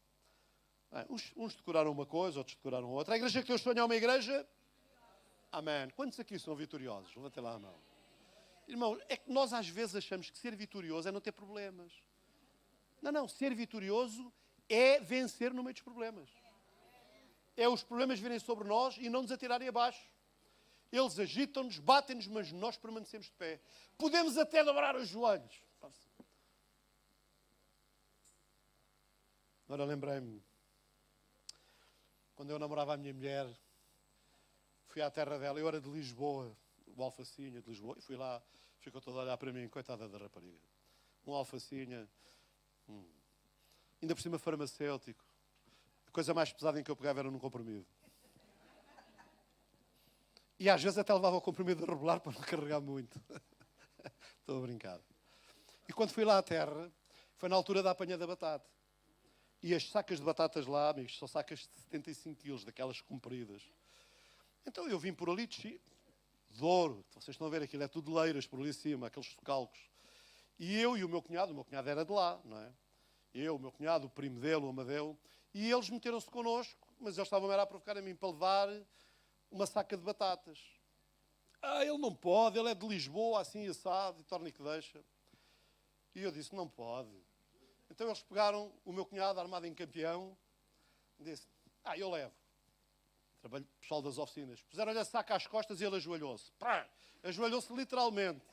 Uns decoraram uma coisa, outros decoraram outra. A igreja que Deus sonha é uma igreja... Amém. Quantos aqui são vitoriosos? Levantem lá a mão. Irmão, é que nós às vezes achamos que ser vitorioso é não ter problemas. Não. Ser vitorioso é vencer no meio dos problemas. É os problemas virem sobre nós e não nos atirarem abaixo. Eles agitam-nos, batem-nos, mas nós permanecemos de pé. Podemos até dobrar os joelhos. Agora lembrei-me, quando eu namorava a minha mulher, fui à terra dela, eu era de Lisboa, o Alfacinha de Lisboa, e fui lá, ficou toda a olhar para mim, coitada da rapariga. Um Alfacinha, ainda por cima farmacêutico. A coisa mais pesada em que eu pegava era num comprimido. E às vezes até levava o comprimido a rebolar para não carregar muito. Estou a brincar. E quando fui lá à terra, foi na altura da apanha da batata. E as sacas de batatas lá, amigos, são sacas de 75 quilos, daquelas compridas. Então eu vim por ali, desci, de ouro. Vocês estão a ver, aquilo é tudo leiras por ali cima, aqueles socalcos. E eu e o meu cunhado era de lá, não é? Eu, o meu cunhado, o primo dele, o Amadeu, e eles meteram-se connosco, mas eles estavam a provocar a mim para levar uma saca de batatas. Ele não pode, ele é de Lisboa, assim assado, e torna e que deixa. E eu disse, não pode. Então eles pegaram o meu cunhado, armado em campeão, e disse, eu levo. Trabalho pessoal das oficinas. Puseram-lhe a saca às costas e ele ajoelhou-se. Ajoelhou-se literalmente.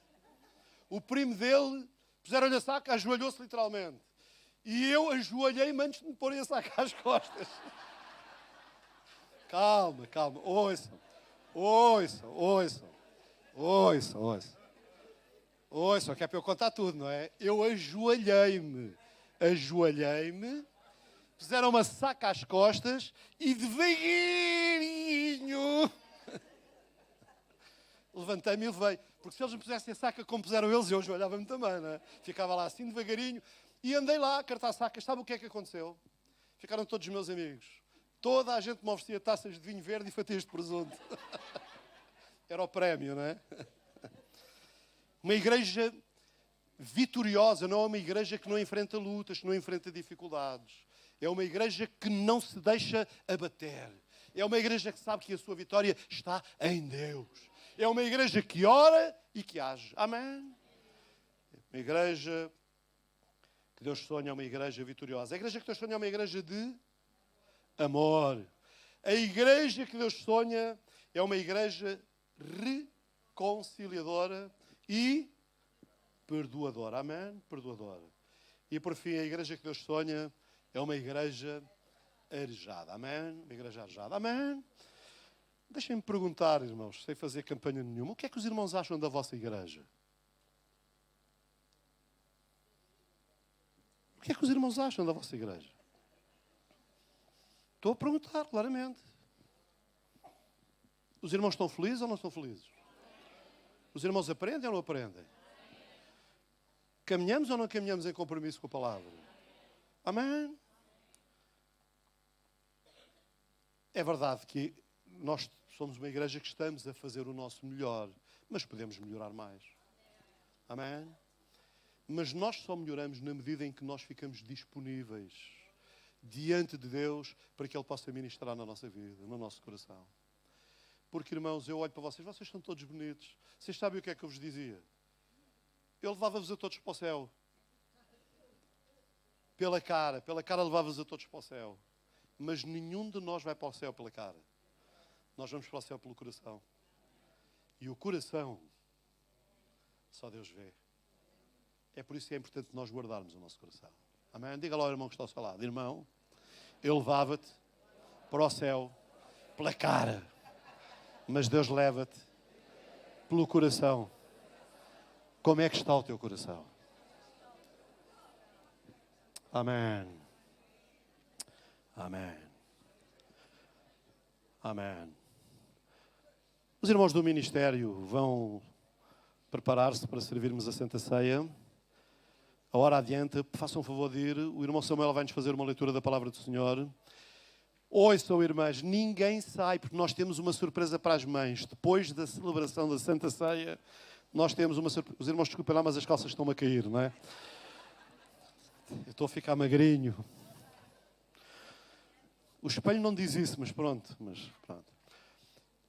O primo dele, puseram-lhe a saca, ajoelhou-se literalmente. E eu ajoelhei-me antes de me porem a saca às costas. Calma. Ouçam, que é para eu contar tudo, não é? Eu ajoelhei-me, puseram uma saca às costas e devagarinho levantei-me e levei. Porque se eles me pusessem a saca como puseram eles, eu ajoelhava-me também, não é? Ficava lá assim devagarinho e andei lá a cartar sacas. Sabe o que é que aconteceu? Ficaram todos os meus amigos. Toda a gente me oferecia taças de vinho verde e fatias de presunto. Era o prémio, não é? Uma igreja vitoriosa não é uma igreja que não enfrenta lutas, que não enfrenta dificuldades. É uma igreja que não se deixa abater. É uma igreja que sabe que a sua vitória está em Deus. É uma igreja que ora e que age. Amém? Uma igreja que Deus sonha é uma igreja vitoriosa. A igreja que Deus sonha é uma igreja de amor. A igreja que Deus sonha é uma igreja reconciliadora e perdoadora. Amém? Perdoadora. E por fim, a igreja que Deus sonha é uma igreja arejada. Amém? Uma igreja arejada. Amém? Deixem-me perguntar, irmãos, sem fazer campanha nenhuma, o que é que os irmãos acham da vossa igreja? O que é que os irmãos acham da vossa igreja? Estou a perguntar, claramente. Os irmãos estão felizes ou não estão felizes? Os irmãos aprendem ou não aprendem? Caminhamos ou não caminhamos em compromisso com a palavra? Amém? É verdade que nós somos uma igreja que estamos a fazer o nosso melhor, mas podemos melhorar mais. Amém? Mas nós só melhoramos na medida em que nós ficamos disponíveis diante de Deus para que Ele possa ministrar na nossa vida, no nosso coração. Porque, irmãos, eu olho para vocês, vocês estão todos bonitos. Vocês sabem o que é que eu vos dizia? Eu levava-vos a todos para o céu. Pela cara levava-vos a todos para o céu. Mas nenhum de nós vai para o céu pela cara. Nós vamos para o céu pelo coração. E o coração, só Deus vê. É por isso que é importante nós guardarmos o nosso coração. Amém? Diga lá ao irmão que está ao seu lado. Irmão, eu levava-te para o céu pela cara. Mas Deus leva-te pelo coração. Como é que está o teu coração? Amém. Amém. Amém. Os irmãos do ministério vão preparar-se para servirmos a Santa Ceia. A hora adiante, façam um favor de ir. O irmão Samuel vai-nos fazer uma leitura da palavra do Senhor. Ouçam, irmãs, ninguém sai, porque nós temos uma surpresa para as mães. Depois da celebração da Santa Ceia, nós temos uma surpresa. Os irmãos, desculpem lá, mas as calças estão-me a cair, não é? Eu estou a ficar magrinho. O espelho não diz isso, mas pronto.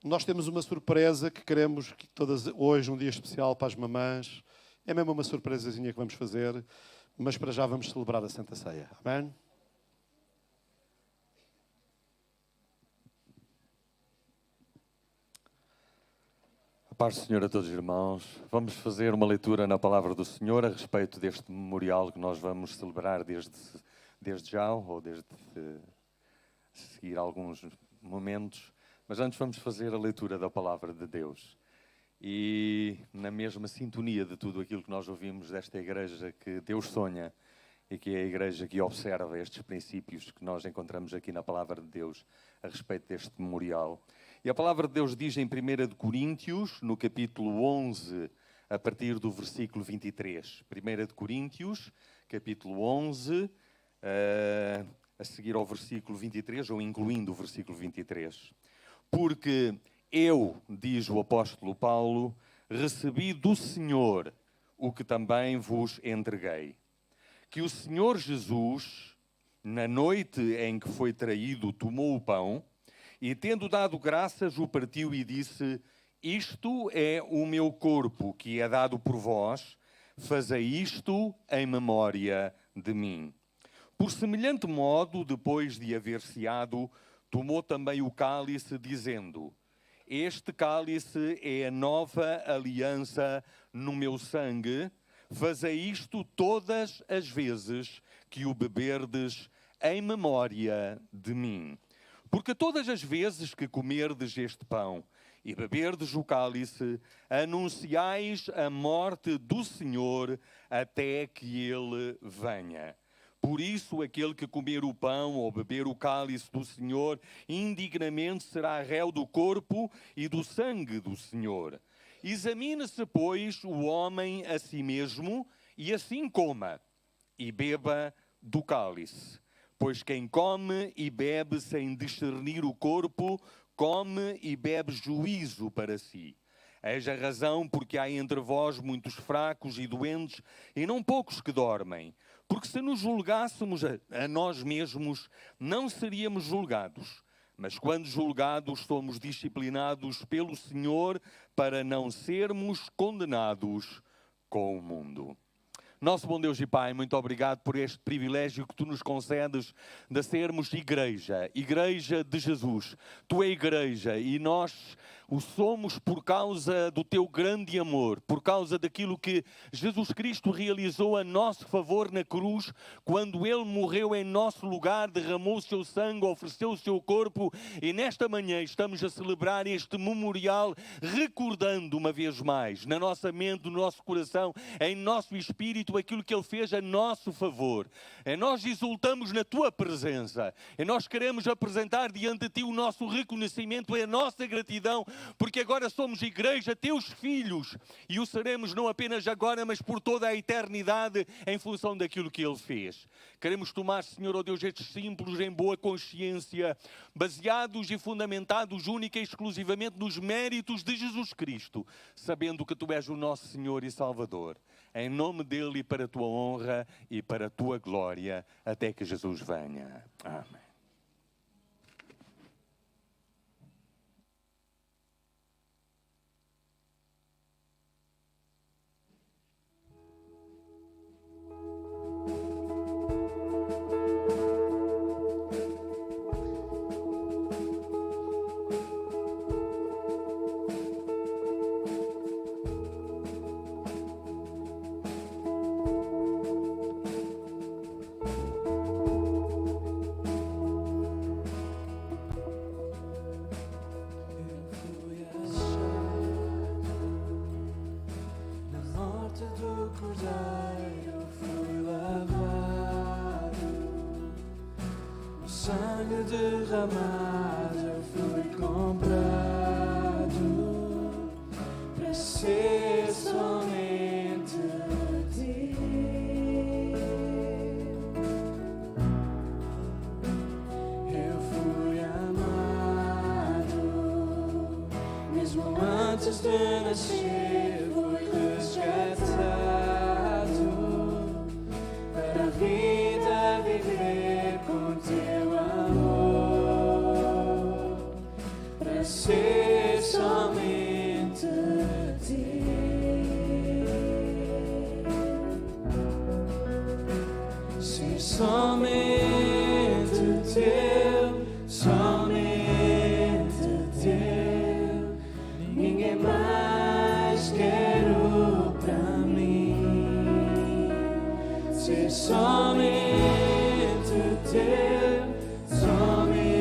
Nós temos uma surpresa que queremos que todas, hoje, um dia especial para as mamãs. É mesmo uma surpresazinha que vamos fazer, mas para já vamos celebrar a Santa Ceia. Amém? A paz do Senhor a todos os irmãos. Vamos fazer uma leitura na palavra do Senhor a respeito deste memorial que nós vamos celebrar desde já, ou desde seguir alguns momentos. Mas antes vamos fazer a leitura da palavra de Deus. E na mesma sintonia de tudo aquilo que nós ouvimos desta igreja que Deus sonha e que é a igreja que observa estes princípios que nós encontramos aqui na palavra de Deus a respeito deste memorial. E a palavra de Deus diz em 1 Coríntios, no capítulo 11, a partir do versículo 23. 1 Coríntios, capítulo 11, a seguir ao versículo 23, ou incluindo o versículo 23. Porque eu, diz o apóstolo Paulo, recebi do Senhor o que também vos entreguei. Que o Senhor Jesus, na noite em que foi traído, tomou o pão e, tendo dado graças, o partiu e disse: isto é o meu corpo, que é dado por vós, fazei isto em memória de mim. Por semelhante modo, depois de haver ceado, tomou também o cálice, dizendo: este cálice é a nova aliança no meu sangue. Fazei isto todas as vezes que o beberdes em memória de mim. Porque todas as vezes que comerdes este pão e beberdes o cálice, anunciais a morte do Senhor até que Ele venha. Por isso, aquele que comer o pão ou beber o cálice do Senhor, indignamente será réu do corpo e do sangue do Senhor. Examine-se, pois, o homem a si mesmo, e assim coma e beba do cálice. Pois quem come e bebe sem discernir o corpo, come e bebe juízo para si. Eis a razão porque há entre vós muitos fracos e doentes, e não poucos que dormem. Porque se nos julgássemos a nós mesmos, não seríamos julgados. Mas quando julgados, somos disciplinados pelo Senhor para não sermos condenados com o mundo. Nosso bom Deus e Pai, muito obrigado por este privilégio que Tu nos concedes de sermos igreja, igreja de Jesus. Tu é igreja e nós o somos por causa do Teu grande amor, por causa daquilo que Jesus Cristo realizou a nosso favor na cruz, quando Ele morreu em nosso lugar, derramou o Seu sangue, ofereceu o Seu corpo, e nesta manhã estamos a celebrar este memorial, recordando uma vez mais, na nossa mente, no nosso coração, em nosso espírito, muito aquilo que Ele fez a nosso favor. Nós exultamos na Tua presença. Nós queremos apresentar diante de Ti o nosso reconhecimento e a nossa gratidão, porque agora somos igreja, Teus filhos, e o seremos não apenas agora, mas por toda a eternidade, em função daquilo que Ele fez. Queremos tomar, Senhor, ó Deus, estes símbolos em boa consciência, baseados e fundamentados única e exclusivamente nos méritos de Jesus Cristo, sabendo que Tu és o nosso Senhor e Salvador. Em nome dEle e para a Tua honra e para a Tua glória, até que Jesus venha. Amém. Derramado, eu fui comprado para ser somente teu. Eu fui amado, mesmo antes de nascer, fui resgatado para a vida viver com teu amor. Ser somente teu, ser somente teu, somente teu. Ninguém mais quero pra mim. Ser somente teu, somente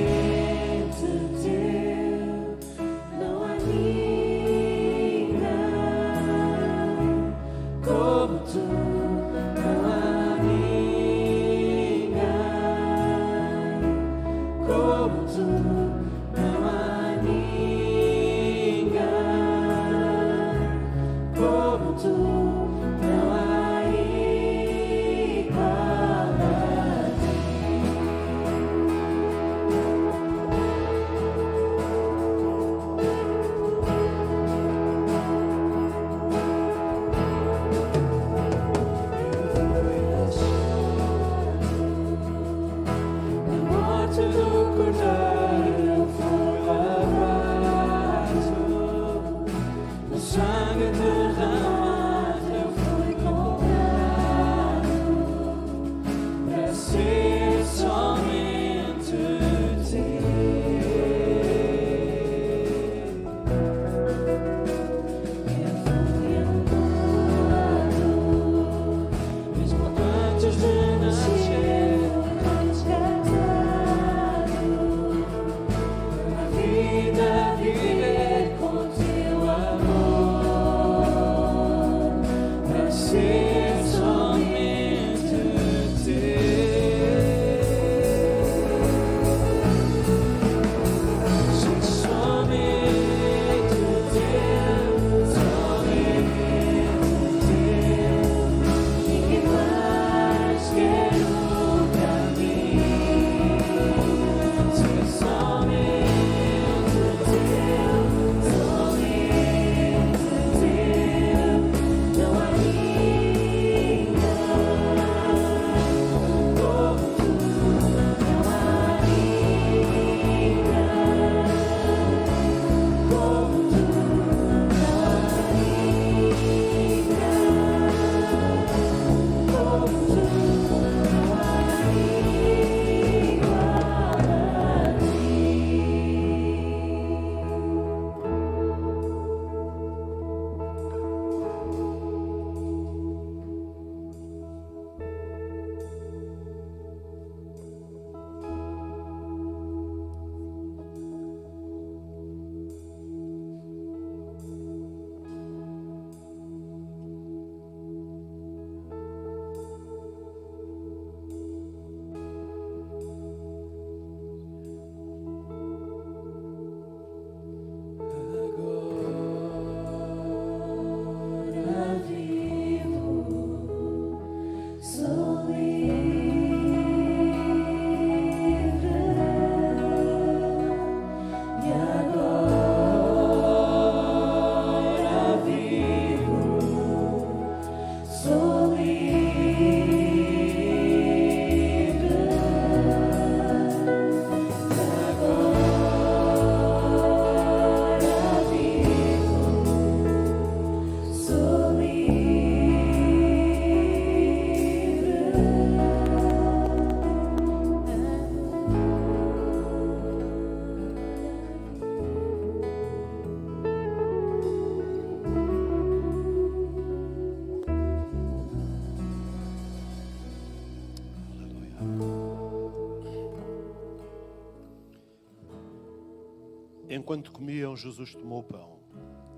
Enquanto comiam, Jesus tomou o pão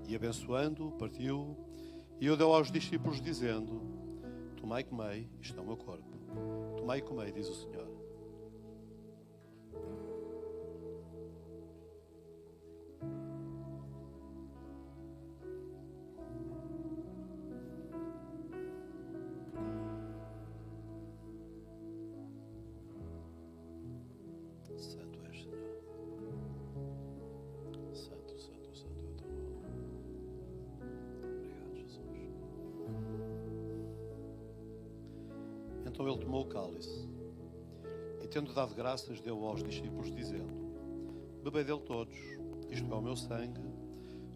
e, abençoando-o, partiu e o deu aos discípulos, dizendo: tomai e comei, isto é o meu corpo. Tomai e comei, diz o Senhor. Santo és, Senhor. Santo, santo, santo é o teu nome. Obrigado, Jesus. Então ele tomou o cálice e, tendo dado graças, deu aos discípulos, dizendo: bebei dele todos, isto é o meu sangue,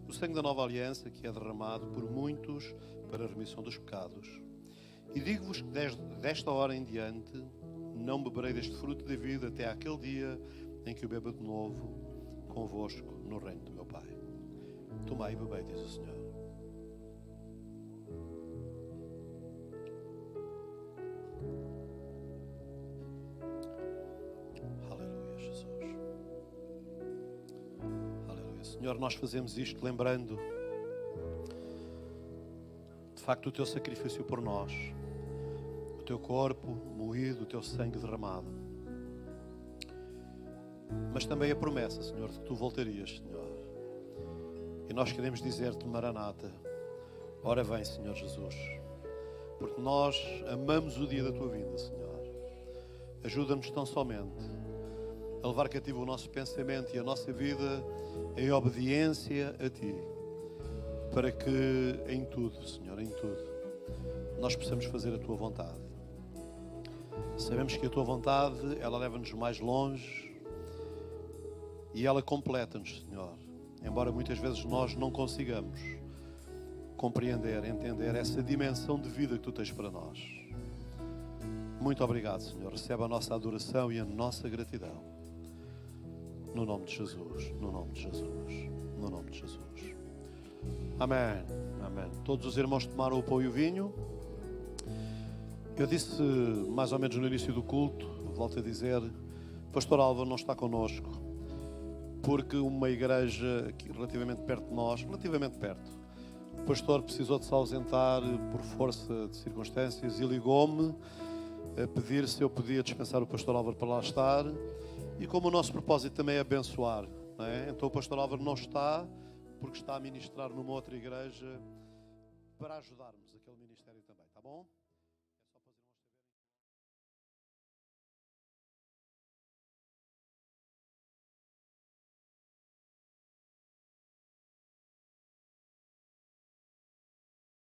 o sangue da nova aliança, que é derramado por muitos para a remissão dos pecados. E digo-vos que desta hora em diante não beberei deste fruto da vida até àquele dia em que o beba de novo convosco no reino do meu Pai. Tomai e bebei, diz o Senhor. Aleluia, Jesus. Aleluia. Senhor, nós fazemos isto lembrando de facto o teu sacrifício por nós, o teu corpo moído, o teu sangue derramado, mas também a promessa, Senhor, de que tu voltarias, Senhor. E nós queremos dizer-te: Maranata, ora vem, Senhor Jesus, porque nós amamos o dia da tua vinda, Senhor. Ajuda-nos tão somente a levar cativo o nosso pensamento e a nossa vida em obediência a ti, para que em tudo, Senhor, em tudo, nós possamos fazer a tua vontade. Sabemos que a tua vontade, ela leva-nos mais longe e ela completa-nos, Senhor. Embora muitas vezes nós não consigamos compreender, entender essa dimensão de vida que tu tens para nós. Muito obrigado, Senhor. Recebe a nossa adoração e a nossa gratidão. No nome de Jesus, no nome de Jesus, no nome de Jesus. Amém, amém. Todos os irmãos tomaram o pão e o vinho. Eu disse mais ou menos no início do culto, volto a dizer, Pastor Álvaro não está connosco, porque uma igreja aqui relativamente perto de nós, relativamente perto, o pastor precisou de se ausentar por força de circunstâncias e ligou-me a pedir se eu podia dispensar o pastor Álvaro para lá estar, e como o nosso propósito também é abençoar, não é? Então o pastor Álvaro não está, porque está a ministrar numa outra igreja para ajudarmos aquele ministério também, tá bom?